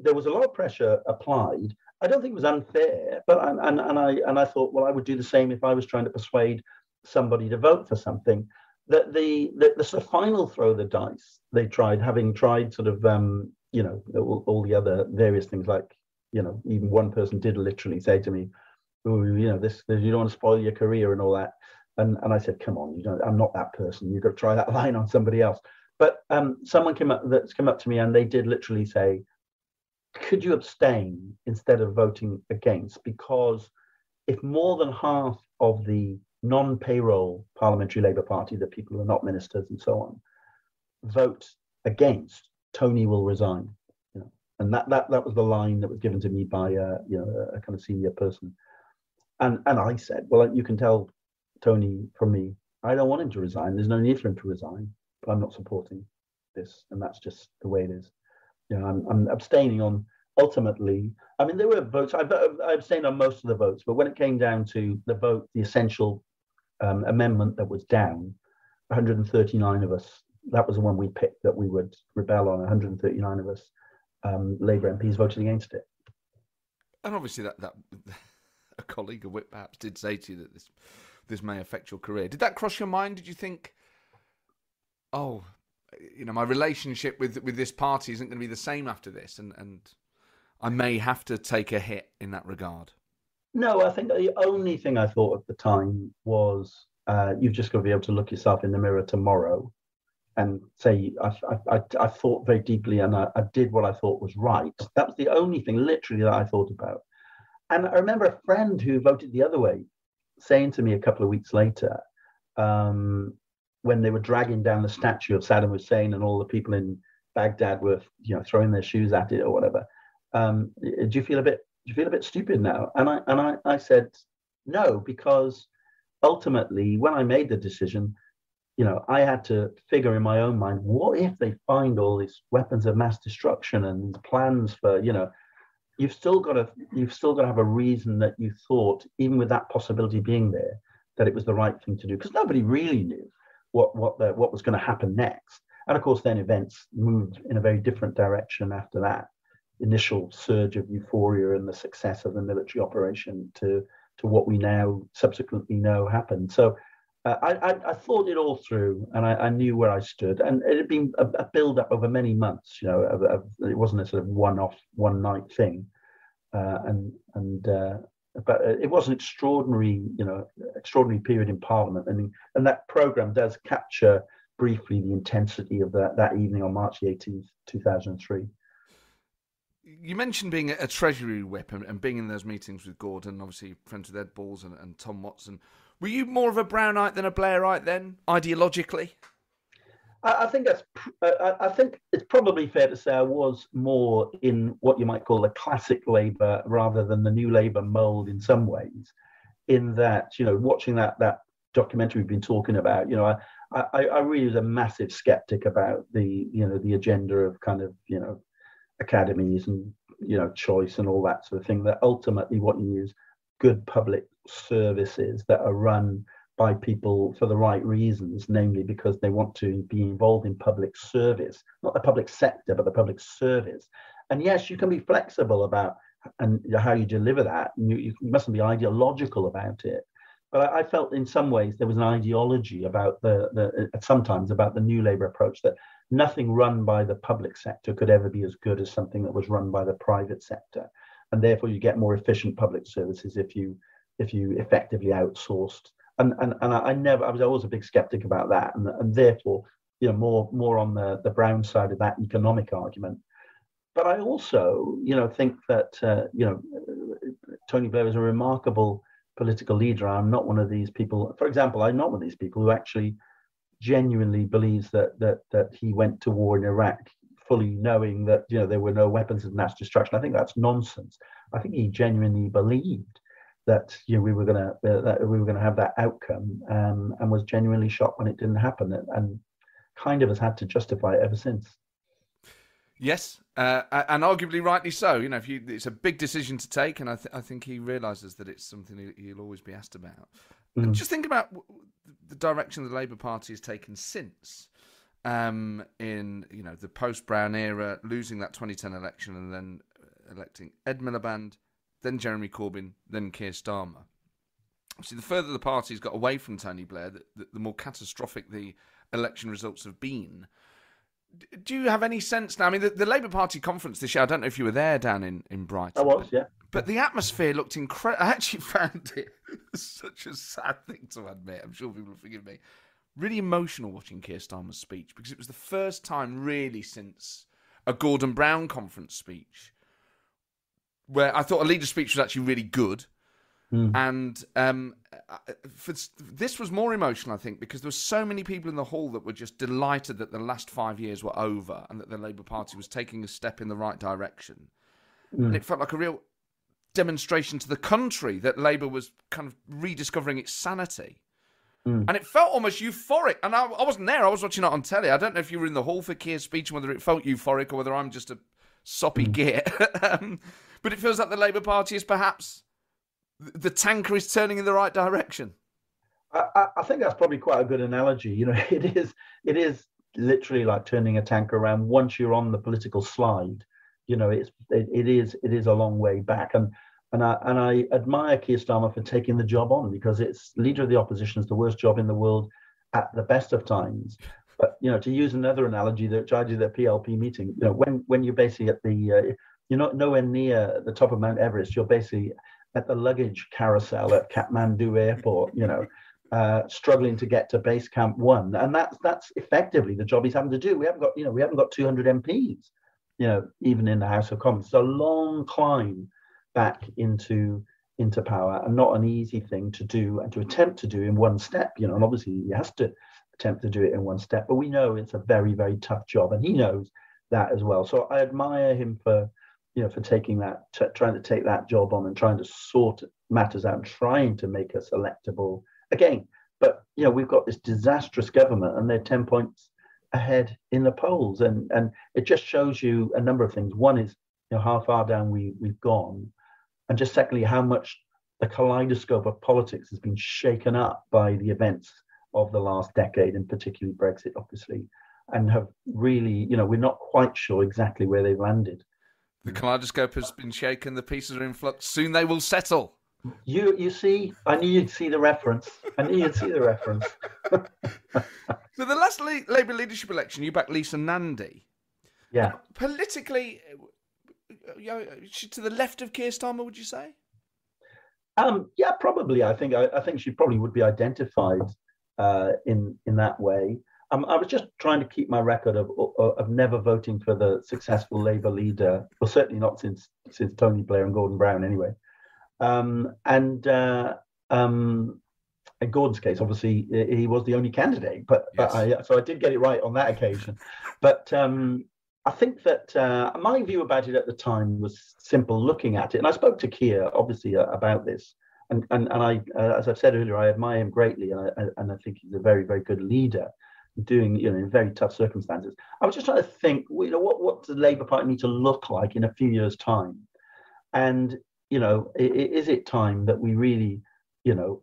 There was a lot of pressure applied. I don't think it was unfair, but I thought, well, I would do the same if I was trying to persuade somebody to vote for something. That the sort of final throw of the dice they tried, having tried sort of all the other various things, like even one person did literally say to me, "Oh, this you don't want to spoil your career and all that." And I said, "Come on, I'm not that person. You've got to try that line on somebody else." But someone came up to me and they did literally say, "Could you abstain instead of voting against? Because if more than half of the non-payroll Parliamentary Labour Party, the people who are not ministers and so on, vote against, Tony will resign." And that was the line that was given to me by a kind of senior person. And I said, well, you can tell Tony from me. I don't want him to resign. There's no need for him to resign, but I'm not supporting this, and that's just the way it is. I'm abstaining on ultimately. I mean, there were votes. I abstained on most of the votes, but when it came down to the vote, the essential amendment that was down, 139 of us. That was the one we picked that we would rebel on. 139 of us, Labour MPs, voted against it. And obviously, that a colleague, a whip perhaps, did say to you that this may affect your career. Did that cross your mind? Did you think, oh, my relationship with this party isn't going to be the same after this, and I may have to take a hit in that regard? No, I think the only thing I thought at the time was you've just got to be able to look yourself in the mirror tomorrow and say, I thought very deeply and I did what I thought was right. That was the only thing literally that I thought about. And I remember a friend who voted the other way saying to me a couple of weeks later, when they were dragging down the statue of Saddam Hussein and all the people in Baghdad were, throwing their shoes at it or whatever, do you feel a bit stupid now? And I said, no, because ultimately when I made the decision, I had to figure in my own mind, what if they find all these weapons of mass destruction and plans for, you've still got to have a reason that you thought, even with that possibility being there, that it was the right thing to do, because nobody really knew what was going to happen next. And of course, then events moved in a very different direction after that initial surge of euphoria and the success of the military operation to what we now subsequently know happened. So I thought it all through, and I knew where I stood, and it had been a build-up over many months. It wasn't a sort of one-off, one-night thing, but it was an extraordinary period in Parliament, and that programme does capture briefly the intensity of that evening on March the 18th, 2003. You mentioned being a Treasury whip and being in those meetings with Gordon, obviously friends with Ed Balls and Tom Watson. Were you more of a Brownite than a Blairite then, ideologically? I think it's probably fair to say I was more in what you might call the classic Labour rather than the new Labour mould in some ways. In that, watching that documentary we've been talking about, I really was a massive skeptic about the agenda of kind of academies and choice and all that sort of thing. That ultimately what you need is good public services that are run by people for the right reasons, namely because they want to be involved in public service, not the public sector, but the public service. And yes, you can be flexible about how you deliver that. You mustn't be ideological about it. But I felt in some ways there was an ideology about sometimes about the New Labour approach, that nothing run by the public sector could ever be as good as something that was run by the private sector. And therefore you get more efficient public services if you effectively outsourced. And I was always a big skeptic about that, and therefore, more on the Brown side of that economic argument. But I also, think that Tony Blair was a remarkable political leader. I'm not one of these people. For example, I'm not one of these people who actually genuinely believes that he went to war in Iraq fully knowing that there were no weapons of mass destruction. I think that's nonsense. I think he genuinely believed that we were going to have that outcome, and was genuinely shocked when it didn't happen, and kind of has had to justify it ever since. Yes, and arguably rightly so. It's a big decision to take, and I think he realises that it's something he'll always be asked about. Mm. Just think about the direction the Labour Party has taken since, in the post-Brown era, losing that 2010 election and then electing Ed Miliband, then Jeremy Corbyn, then Keir Starmer. Obviously, the further the party's got away from Tony Blair, the more catastrophic the election results have been. Do you have any sense now? I mean, the Labour Party conference this year, I don't know if you were there down in Brighton. I was, yeah. But the atmosphere looked incredible. I actually found it such a sad thing to admit. I'm sure people will forgive me. Really emotional watching Keir Starmer's speech, because it was the first time really since a Gordon Brown conference speech where I thought a leader's speech was actually really good. And this was more emotional, I think, because there were so many people in the hall that were just delighted that the last 5 years were over and that the Labour Party was taking a step in the right direction. And it felt like a real demonstration to the country that Labour was kind of rediscovering its sanity. And it felt almost euphoric. And I wasn't there. I was watching it on telly. I don't know if you were in the hall for Keir's speech and whether it felt euphoric or whether I'm just a soppy git. But it feels like the Labour Party is perhaps... the tanker is turning in the right direction. I think that's probably quite a good analogy. You know, it is literally like turning a tanker around. Once you're on the political slide, you know, it is a long way back. And I admire Keir Starmer for taking the job on, because it's leader of the opposition is the worst job in the world at the best of times. But, you know, to use another analogy that I did at the PLP meeting, you know, when you're basically at the, you're not nowhere near the top of Mount Everest, you're basically at the luggage carousel at Kathmandu Airport, you know, struggling to get to base camp 1. And that's effectively the job he's having to do. We haven't got 200 MPs, you know, even in the House of Commons. It's a long climb back into power, and not an easy thing to do and to attempt to do in one step, you know, and obviously he has to attempt to do it in one step, but we know it's a very, very tough job, and he knows that as well. So I admire him for taking that, trying to take that job on and trying to sort matters out and trying to make us electable again. But, you know, we've got this disastrous government and they're 10 points ahead in the polls. And it just shows you a number of things. One is, you know, how far down we've gone. And just secondly, how much the kaleidoscope of politics has been shaken up by the events of the last decade, and particularly Brexit, obviously, and have really, you know, we're not quite sure exactly where they've landed. The kaleidoscope has been shaken. The pieces are in flux. Soon they will settle. You see, I knew you'd see the reference. So the last Labour leadership election, you backed Lisa Nandy. Yeah. Politically, to the left of Keir Starmer, would you say? Yeah, probably. I think she probably would be identified in that way. I was just trying to keep my record of never voting for the successful Labour leader, well, certainly not since Tony Blair and Gordon Brown, anyway. In Gordon's case, obviously, he was the only candidate, yes. So I did get it right on that occasion. But I think that my view about it at the time was simple. Looking at it, and I spoke to Keir, obviously, about this, and I, as I've said earlier, I admire him greatly, and I think he's a very, very good leader, doing, you know, in very tough circumstances. I was just trying to think, you know, what does the Labour Party need to look like in a few years' time? And, you know, is it time that we really, you know,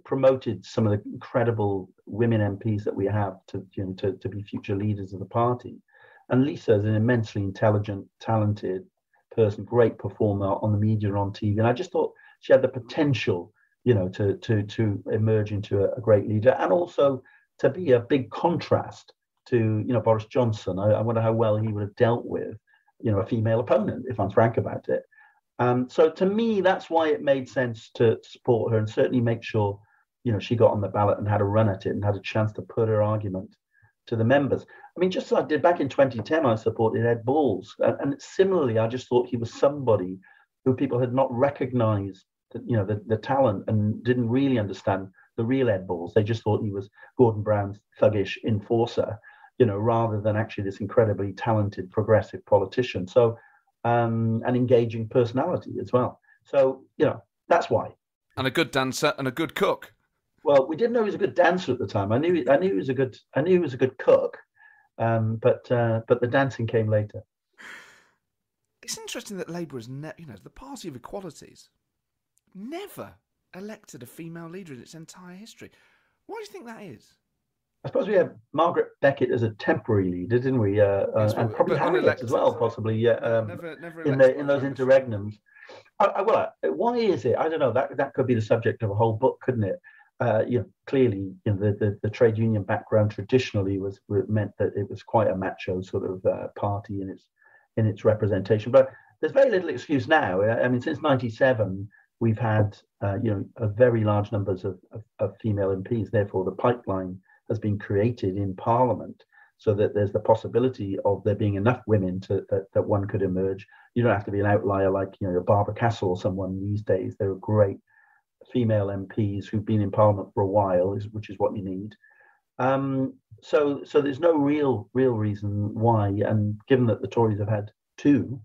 promoted some of the incredible women MPs that we have to be future leaders of the party? And Lisa is an immensely intelligent, talented person, great performer on the media and on TV. And I just thought she had the potential, you know, to emerge into a great leader, and also to be a big contrast to, you know, Boris Johnson. I wonder how well he would have dealt with, you know, a female opponent, if I'm frank about it. So to me, that's why it made sense to support her and certainly make sure, you know, she got on the ballot and had a run at it and had a chance to put her argument to the members. I mean, just as I did back in 2010, I supported Ed Balls. And similarly, I just thought he was somebody who people had not recognized, you know, the talent, and didn't really understand the real Ed Balls. They just thought he was Gordon Brown's thuggish enforcer, you know, rather than actually this incredibly talented progressive politician. So, an engaging personality as well. So, you know, that's why. And a good dancer and a good cook. Well, we didn't know he was a good dancer at the time. I knew he was a good cook, but the dancing came later. It's interesting that Labour is, the party of equalities, never elected a female leader in its entire history. Why do you think that is? I suppose we have Margaret Beckett as a temporary leader, didn't we? Yes, and probably Harriet as well, possibly. Yeah, never in those interregnums. Why is it? I don't know. That could be the subject of a whole book, couldn't it? You know, clearly, you know, the trade union background traditionally meant that it was quite a macho sort of party in its representation. But there's very little excuse now. I mean, since '97. We've had, a very large numbers of female MPs. Therefore, the pipeline has been created in Parliament so that there's the possibility of there being enough women that one could emerge. You don't have to be an outlier like, you know, Barbara Castle or someone these days. There are great female MPs who've been in Parliament for a while, which is what you need. So there's no real reason why. And given that the Tories have had two,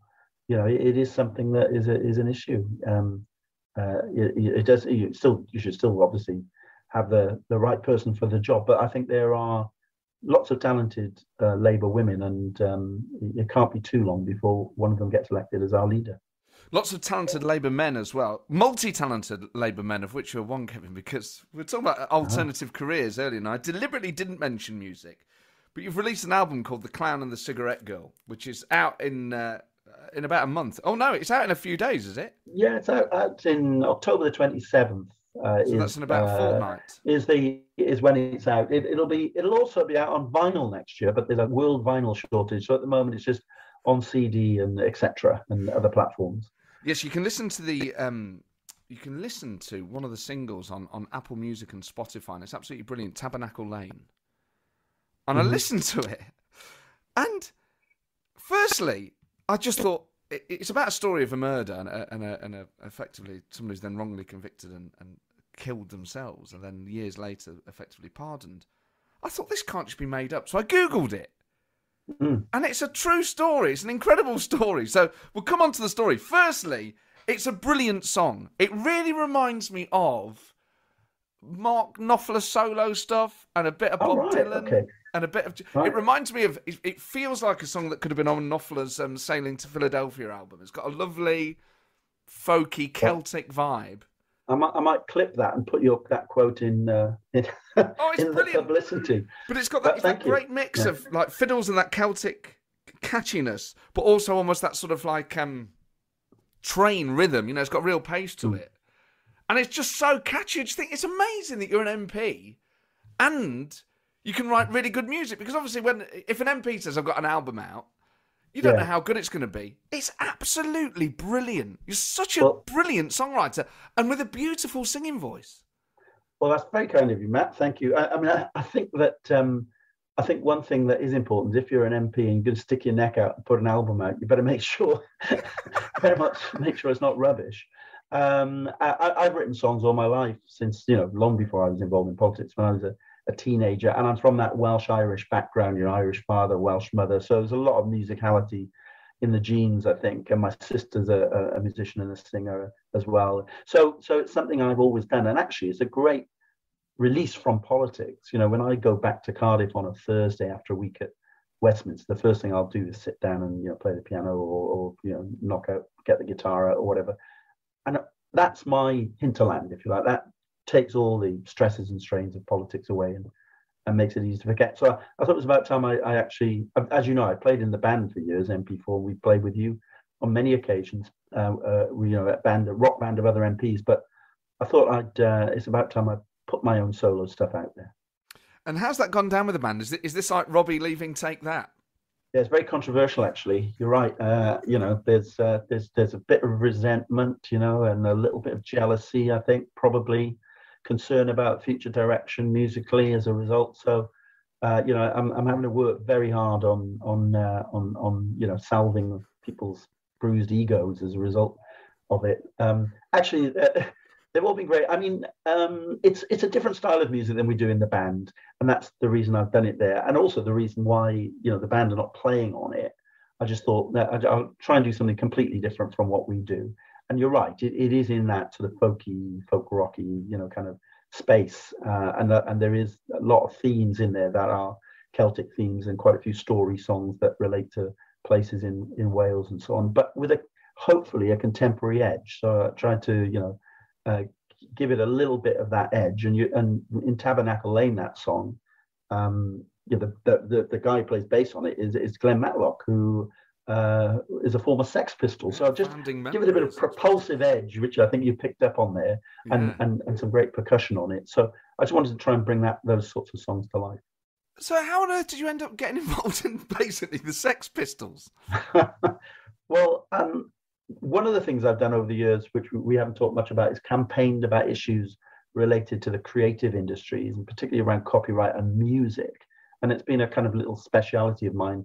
you know, it is something that is an issue. You should still obviously have the right person for the job. But I think there are lots of talented Labour women, and it can't be too long before one of them gets elected as our leader. Lots of talented Labour men as well. Multi-talented Labour men, of which you're one, Kevin, because we were talking about alternative careers earlier, and I deliberately didn't mention music. But you've released an album called The Clown and the Cigarette Girl, which is out in about a month. Oh, no, it's out in a few days, is it? Yeah, it's out in October the 27th. So that's in about a fortnight. Is when it's out. It'll also be out on vinyl next year, but there's a world vinyl shortage. So at the moment, it's just on CD and etc. and other platforms. Yes, you can listen to one of the singles on Apple Music and Spotify, and it's absolutely brilliant. Tabernacle Lane, and I listened to it, and firstly, I just thought it's about a story of a murder and effectively someone who's then wrongly convicted and killed themselves, and then years later effectively pardoned. I thought this can't just be made up, so I googled it. And it's a true story. It's an incredible story. So we'll come on to the story. Firstly, it's a brilliant song. It really reminds me of Mark Knopfler solo stuff and a bit of Bob Dylan and a bit of... It reminds me of... It feels like a song that could have been on Knopfler's Sailing to Philadelphia album. It's got a lovely, folky, Celtic vibe. I might clip that and put that quote in it's in brilliant. the publicity. But it's got that great mix of like fiddles and that Celtic catchiness, but also almost that sort of like train rhythm. You know, it's got real pace to it, and it's just so catchy. I just think it's amazing that you're an MP and you can write really good music, because obviously if an MP says I've got an album out, you don't know how good it's going to be. It's absolutely brilliant. You're such a brilliant songwriter, and with a beautiful singing voice. Well, that's very kind of you, Matt. Thank you. I think that I think one thing that is important is if you're an MP and you're going to stick your neck out and put an album out, you better make sure, make sure it's not rubbish. I've written songs all my life since, long before I was involved in politics, when I was a teenager, and I'm from that Welsh-Irish background, Irish father, Welsh mother. So there's a lot of musicality in the genes, I think. And my sister's a musician and a singer as well. So it's something I've always done. And actually, it's a great release from politics. When I go back to Cardiff on a Thursday after a week at Westminster, the first thing I'll do is sit down and play the piano or get the guitar out or whatever. And that's my hinterland, if you like. That takes all the stresses and strains of politics away and makes it easy to forget. So I thought it was about time I actually, as you know, I played in the band for years, MP4. We played with you on many occasions, a rock band of other MPs. But I thought it's about time I put my own solo stuff out there. And how's that gone down with the band? Is this like Robbie leaving Take That? Yeah, it's very controversial, actually. You're right. There's a bit of resentment, and a little bit of jealousy, I think, probably concern about future direction musically as a result. So, I'm having to work very hard on salving people's bruised egos as a result of it. Actually, they've all been great. I mean, it's a different style of music than we do in the band, and that's the reason I've done it there, and also the reason why the band are not playing on it. I just thought that I'll try and do something completely different from what we do. And you're right, it is in that sort of folky, folk rocky, kind of space, and there is a lot of themes in there that are Celtic themes, and quite a few story songs that relate to places in Wales and so on, but with hopefully a contemporary edge. So I tried to give it a little bit of that edge, and in Tabernacle Lane, that song, the guy who plays bass on it is Glenn Matlock, who is a former Sex Pistol. So I'll just give it a bit of propulsive edge, which I think you picked up on there, and some great percussion on it. So I just wanted to try and bring those sorts of songs to life. So how on earth did you end up getting involved in basically the Sex Pistols? Well, one of the things I've done over the years, which we haven't talked much about, is campaigned about issues related to the creative industries, and particularly around copyright and music. And it's been a kind of little speciality of mine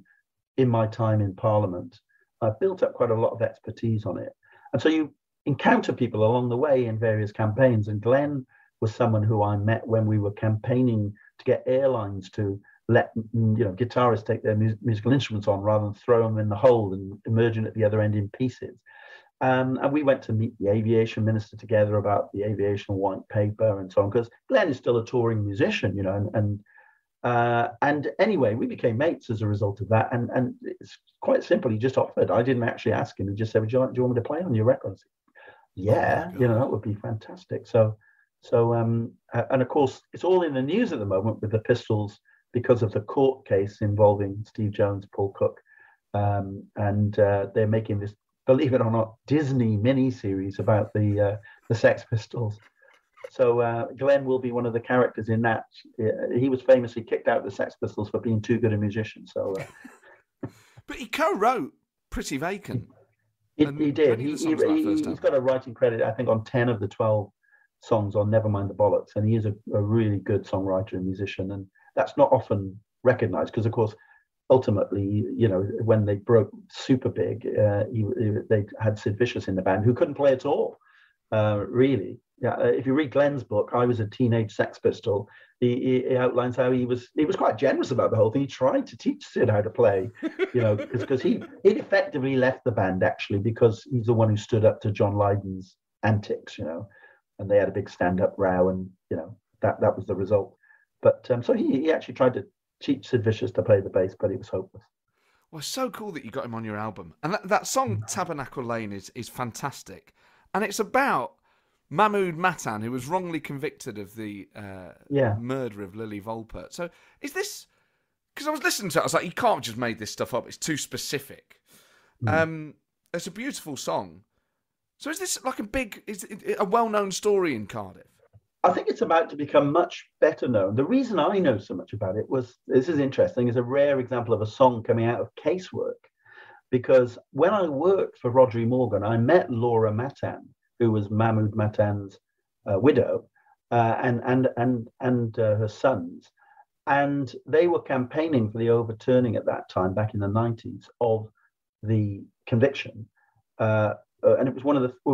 in my time in Parliament. I've built up quite a lot of expertise on it. And so you encounter people along the way in various campaigns. And Glenn was someone who I met when we were campaigning to get airlines to let guitarists take their musical instruments on rather than throw them in the hole and emerging at the other end in pieces. And we went to meet the aviation minister together about the aviation white paper and so on, because Glenn is still a touring musician, you know, and anyway, we became mates as a result of that. And it's quite simple. He just offered. I didn't actually ask him. He just said, do you want me to play on your records? Yeah, you know, that would be fantastic. So, and of course, it's all in the news at the moment with the Pistols because of the court case involving Steve Jones, Paul Cook. And they're making this, believe it or not, Disney miniseries about the Sex Pistols. So Glenn will be one of the characters in that. He was famously kicked out of the Sex Pistols for being too good a musician. So, but he co-wrote Pretty Vacant. He did. He's got a writing credit, I think, on 10 of the 12 songs on Nevermind the Bollocks, and he is a really good songwriter and musician, and that's not often recognized because, of course, ultimately, you know, when they broke super big, they had Sid Vicious in the band, who couldn't play at all, really. Yeah, if you read Glenn's book, I Was a Teenage Sex Pistol, he outlines how he was quite generous about the whole thing. He tried to teach Sid how to play, you know, because he'd effectively left the band, actually, because he's the one who stood up to John Lydon's antics, you know, and they had a big stand-up row, and, you know, that was the result. But so he actually tried to teach Sid Vicious to play the bass, but it was hopeless. Well, it's so cool that you got him on your album. And that song, Tabernacle Lane, is fantastic. And it's about Mahmoud Matan, who was wrongly convicted of the murder of Lily Volpert. So is this... Because I was listening to it, I was like, you can't have just made this stuff up. It's too specific. It's a beautiful song. So is this like is it a well-known story in Cardiff? I think it's about to become much better known. The reason I know so much about it was, this is interesting, is a rare example of a song coming out of casework. Because when I worked for Rhodri Morgan, I met Laura Matan, who was Mahmoud Matan's widow, and her sons. And they were campaigning for the overturning at that time, back in the 90s, of the conviction. And it was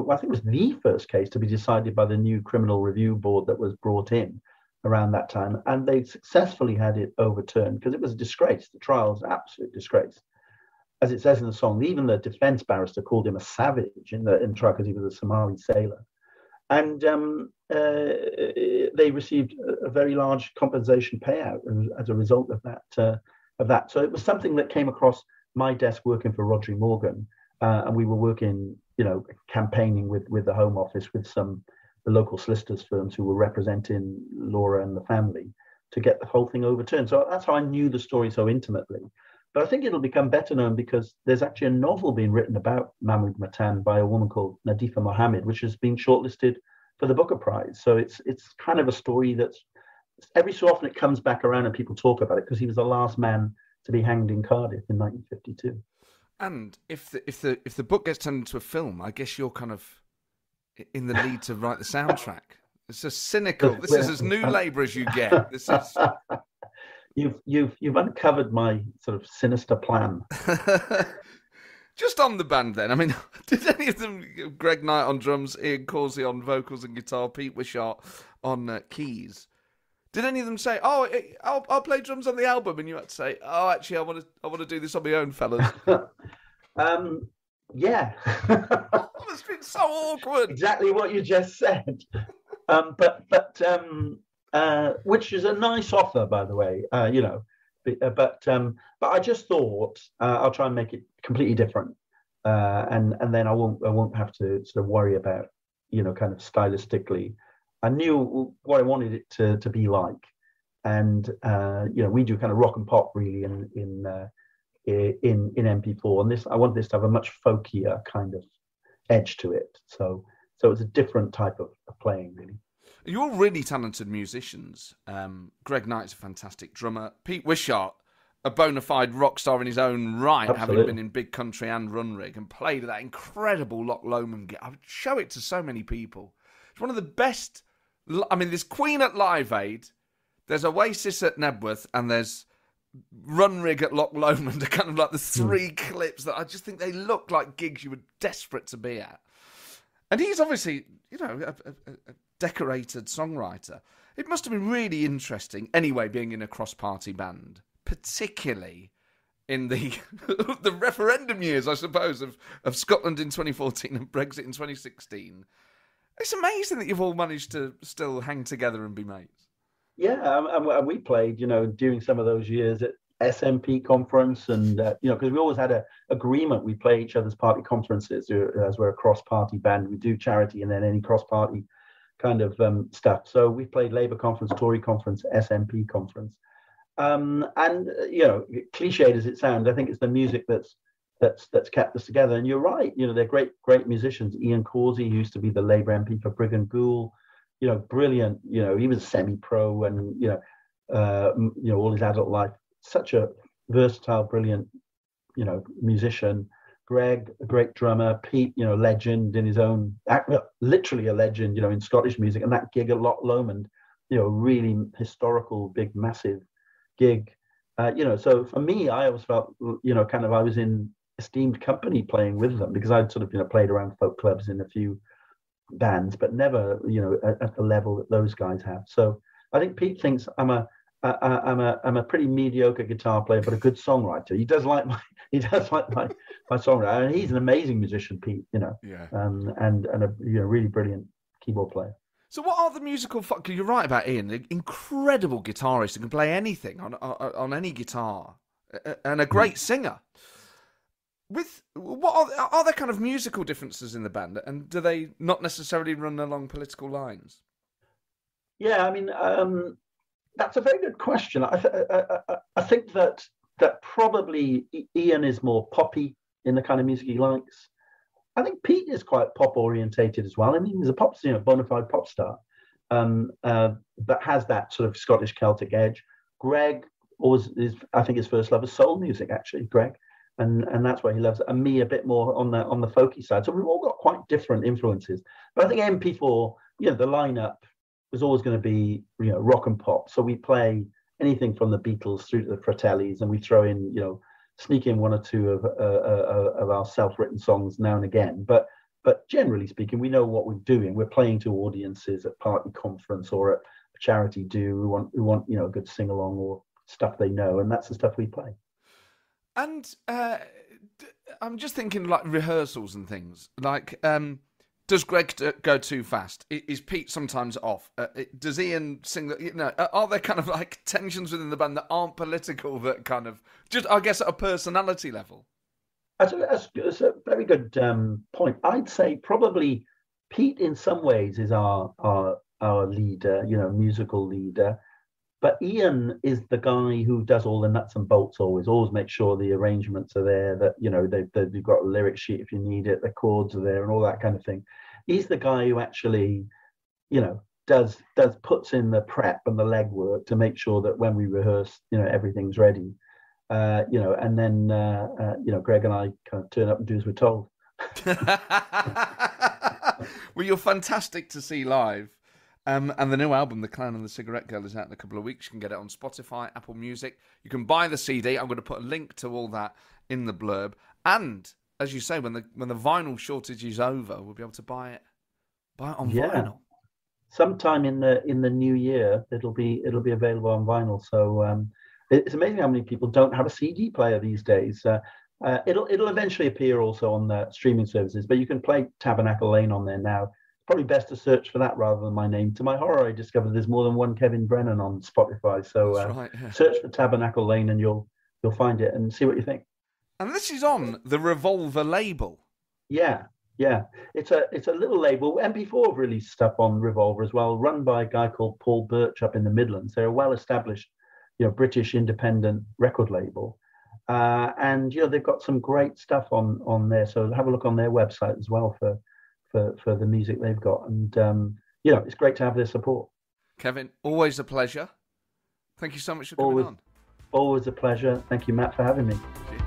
I think it was the first case to be decided by the new Criminal Review Board that was brought in around that time. And they successfully had it overturned because it was a disgrace. The trial was an absolute disgrace. As it says in the song, even the defense barrister called him a savage in the trial because he was a Somali sailor. And they received a very large compensation payout as a result of that. So it was something that came across my desk working for Rhodri Morgan. And we were working, you know, campaigning with the Home Office, with the local solicitors firms who were representing Laura and the family to get the whole thing overturned. So that's how I knew the story so intimately. But I think it'll become better known because there's actually a novel being written about Mahmoud Matan by a woman called Nadifa Mohammed, which has been shortlisted for the Booker Prize. So it's kind of a story that's, every so often it comes back around and people talk about it because he was the last man to be hanged in Cardiff in 1952. And if the book gets turned into a film, I guess you're kind of in the lead to write the soundtrack. It's just cynical. This is as New Labour as you get. This is. You've uncovered my sort of sinister plan. Just on the band, then. I mean, did any of them? Greg Knight on drums, Ian Causey on vocals and guitar, Pete Wishart on keys. Did any of them say, "Oh, I'll play drums on the album," and you had to say, "Oh, actually, I want to do this on my own, fellas"? Yeah. It's been so awkward. Exactly what you just said. Which is a nice offer, by the way. You know, but I just thought I'll try and make it completely different, and then I won't have to sort of worry about, you know, kind of stylistically. I knew what I wanted it to be like, and you know, we do kind of rock and pop really in MP4, and I want this to have a much folkier kind of edge to it. So it's a different type of playing, really. You're all really talented musicians. Greg Knight's a fantastic drummer. Pete Wishart, a bona fide rock star in his own right, Absolutely. having been in Big Country and Runrig, and played that incredible Loch Lomond guitar. I would show it to so many people. It's one of the best. I mean, there's Queen at Live Aid, there's Oasis at Nebworth, and there's Runrig at Loch Lomond. Are kind of like the three clips that I just think they look like gigs you were desperate to be at. And he's obviously, you know, a decorated songwriter. It must have been really interesting, anyway, being in a cross-party band, particularly in the the referendum years, I suppose, of Scotland in 2014 and Brexit in 2016. It's amazing that you've all managed to still hang together and be mates. Yeah, and we played, during some of those years at SNP conference, and because we always had a agreement, we play each other's party conferences as we're a cross-party band. We do charity and then any cross-party kind of stuff. So we played Labour conference, Tory conference, SNP conference, and cliched as it sounds, I think it's the music that's kept us together. And you're right, they're great musicians. Ian Causey, who used to be the Labour MP for Brigg and Goole, brilliant. He was semi-pro, and all his adult life. Such a versatile, brilliant, musician. Greg, a great drummer. Pete, legend in his own act, literally a legend, in Scottish music. And that gig at Loch Lomond, really historical, big, massive gig. So for me, I always felt, kind of I was in esteemed company playing with them, because I'd sort of, played around folk clubs in a few bands, but never, at the level that those guys have. So I think Pete thinks I'm a pretty mediocre guitar player, but a good songwriter. He does like my songwriter, and he's an amazing musician, Pete. Yeah. And a really brilliant keyboard player. So what are the musical? You're right about Ian, an incredible guitarist who can play anything on any guitar, and a great singer. Are there kind of musical differences in the band, and do they not necessarily run along political lines? Yeah, I mean, that's a very good question. I think that probably Ian is more poppy in the kind of music he likes. I think Pete is quite pop orientated as well. I mean, he's a pop, bona fide pop star, but has that sort of Scottish Celtic edge. Greg always is, I think, his first love is soul music, actually, Greg, and that's why he loves it. And me a bit more on the folky side. So we've all got quite different influences. But I think MP4, the lineup was always going to be, rock and pop. So we play anything from the Beatles through to the Fratellis, and we throw in, sneak in one or two of our self-written songs now and again. But generally speaking, we know what we're doing. We're playing to audiences at party conference or at charity do. We want a good sing along or stuff they know, and that's the stuff we play. And I'm just thinking like rehearsals and things. Like, does Greg go too fast? Is Pete sometimes off? Does Ian sing? Are there kind of like tensions within the band that aren't political? That kind of just, I guess, at a personality level. That's a very good point. I'd say probably Pete, in some ways, is our leader, musical leader. But Ian is the guy who does all the nuts and bolts. Always make sure the arrangements are there. That they've got a lyric sheet if you need it. The chords are there and all that kind of thing. He's the guy who actually, puts in the prep and the legwork to make sure that when we rehearse, everything's ready. And then Greg and I kind of turn up and do as we're told. Well, you're fantastic to see live. And the new album, The Clown and the Cigarette Girl, is out in a couple of weeks. You can get it on Spotify, Apple Music. You can buy the CD. I'm going to put a link to all that in the blurb. And as you say, when the vinyl shortage is over, we'll be able to buy it on vinyl. Sometime in the new year, it'll be available on vinyl. So it's amazing how many people don't have a CD player these days. It'll eventually appear also on the streaming services, but you can play Tabernacle Lane on there now. Probably best to search for that rather than my name. To my horror, I discovered there's more than one Kevin Brennan on Spotify. So right, yeah. Search for Tabernacle Lane and you'll find it and see what you think. And this is on the Revolver label. Yeah. It's a little label. MP4 have released stuff on Revolver as well, run by a guy called Paul Birch up in the Midlands. They're a well-established, British independent record label. And they've got some great stuff on there. So have a look on their website as well for the music they've got, and it's great to have their support. Kevin, always a pleasure. Thank you so much for coming on. Always a pleasure. Thank you, Matt, for having me. Cheers.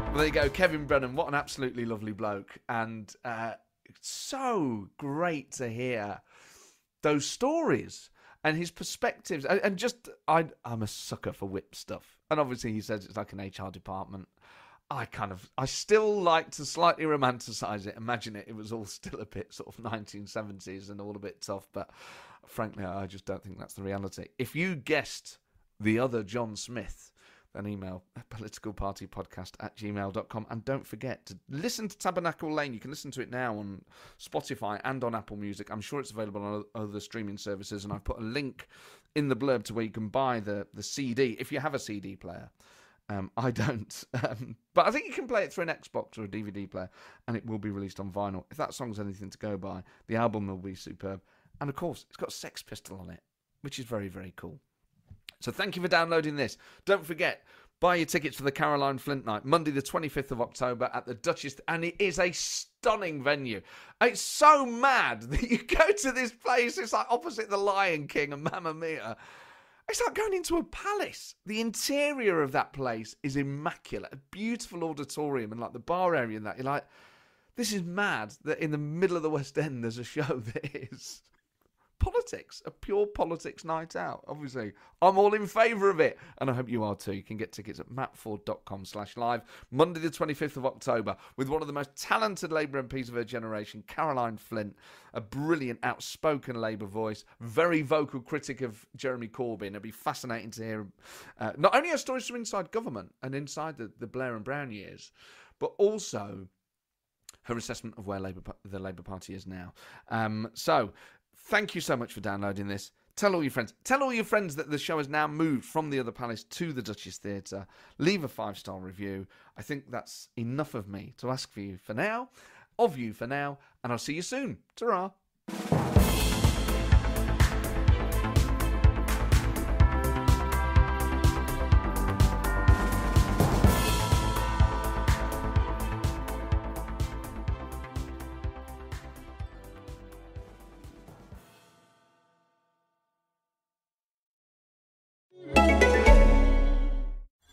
Well, there you go, Kevin Brennan. What an absolutely lovely bloke, and so great to hear those stories and his perspectives. And just, I'm a sucker for whip stuff, and obviously he says it's like an HR department. I still like to slightly romanticize it. Imagine it was all still a bit sort of 1970s and all a bit tough, but frankly, I just don't think that's the reality. If you guessed the other John Smith, then email politicalpartypodcast@gmail.com. And don't forget to listen to Tabernacle Lane. You can listen to it now on Spotify and on Apple Music. I'm sure it's available on other streaming services, and I've put a link in the blurb to where you can buy the CD, if you have a CD player. I don't. But I think you can play it through an Xbox or a DVD player, and it will be released on vinyl. If that song's anything to go by, the album will be superb. And, of course, it's got Sex Pistol on it, which is very, very cool. So thank you for downloading this. Don't forget, buy your tickets for the Caroline Flint night, Monday the 25th of October at the Duchess, and it is a stunning venue. It's so mad that you go to this place, it's like opposite the Lion King and Mamma Mia. It's like going into a palace. The interior of that place is immaculate. A beautiful auditorium and like the bar area and that. You're like, this is mad that in the middle of the West End there's a show that is politics, a pure politics night out. Obviously, I'm all in favour of it, and I hope you are too. You can get tickets at mattford.com/live, Monday the 25th of October, with one of the most talented Labour MPs of her generation, Caroline Flint, a brilliant, outspoken Labour voice, very vocal critic of Jeremy Corbyn. It'll be fascinating to hear not only her stories from inside government and inside the Blair and Brown years, but also her assessment of where the Labour Party is now. So, thank you so much for downloading this. Tell all your friends. Tell all your friends that the show has now moved from the other palace to the Duchess Theatre. Leave a 5-star review. I think that's enough of me to ask you for now, and I'll see you soon. Ta-ra.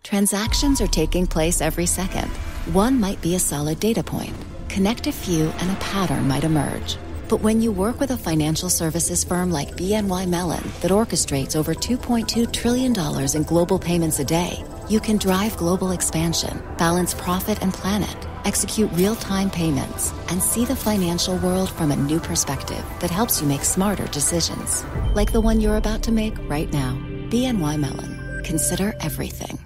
Transactions are taking place every second. One might be a solid data point. Connect a few and a pattern might emerge. But when you work with a financial services firm like BNY Mellon that orchestrates over $2.2 trillion in global payments a day, you can drive global expansion, balance profit and planet, execute real-time payments, and see the financial world from a new perspective that helps you make smarter decisions. Like the one you're about to make right now. BNY Mellon. Consider everything.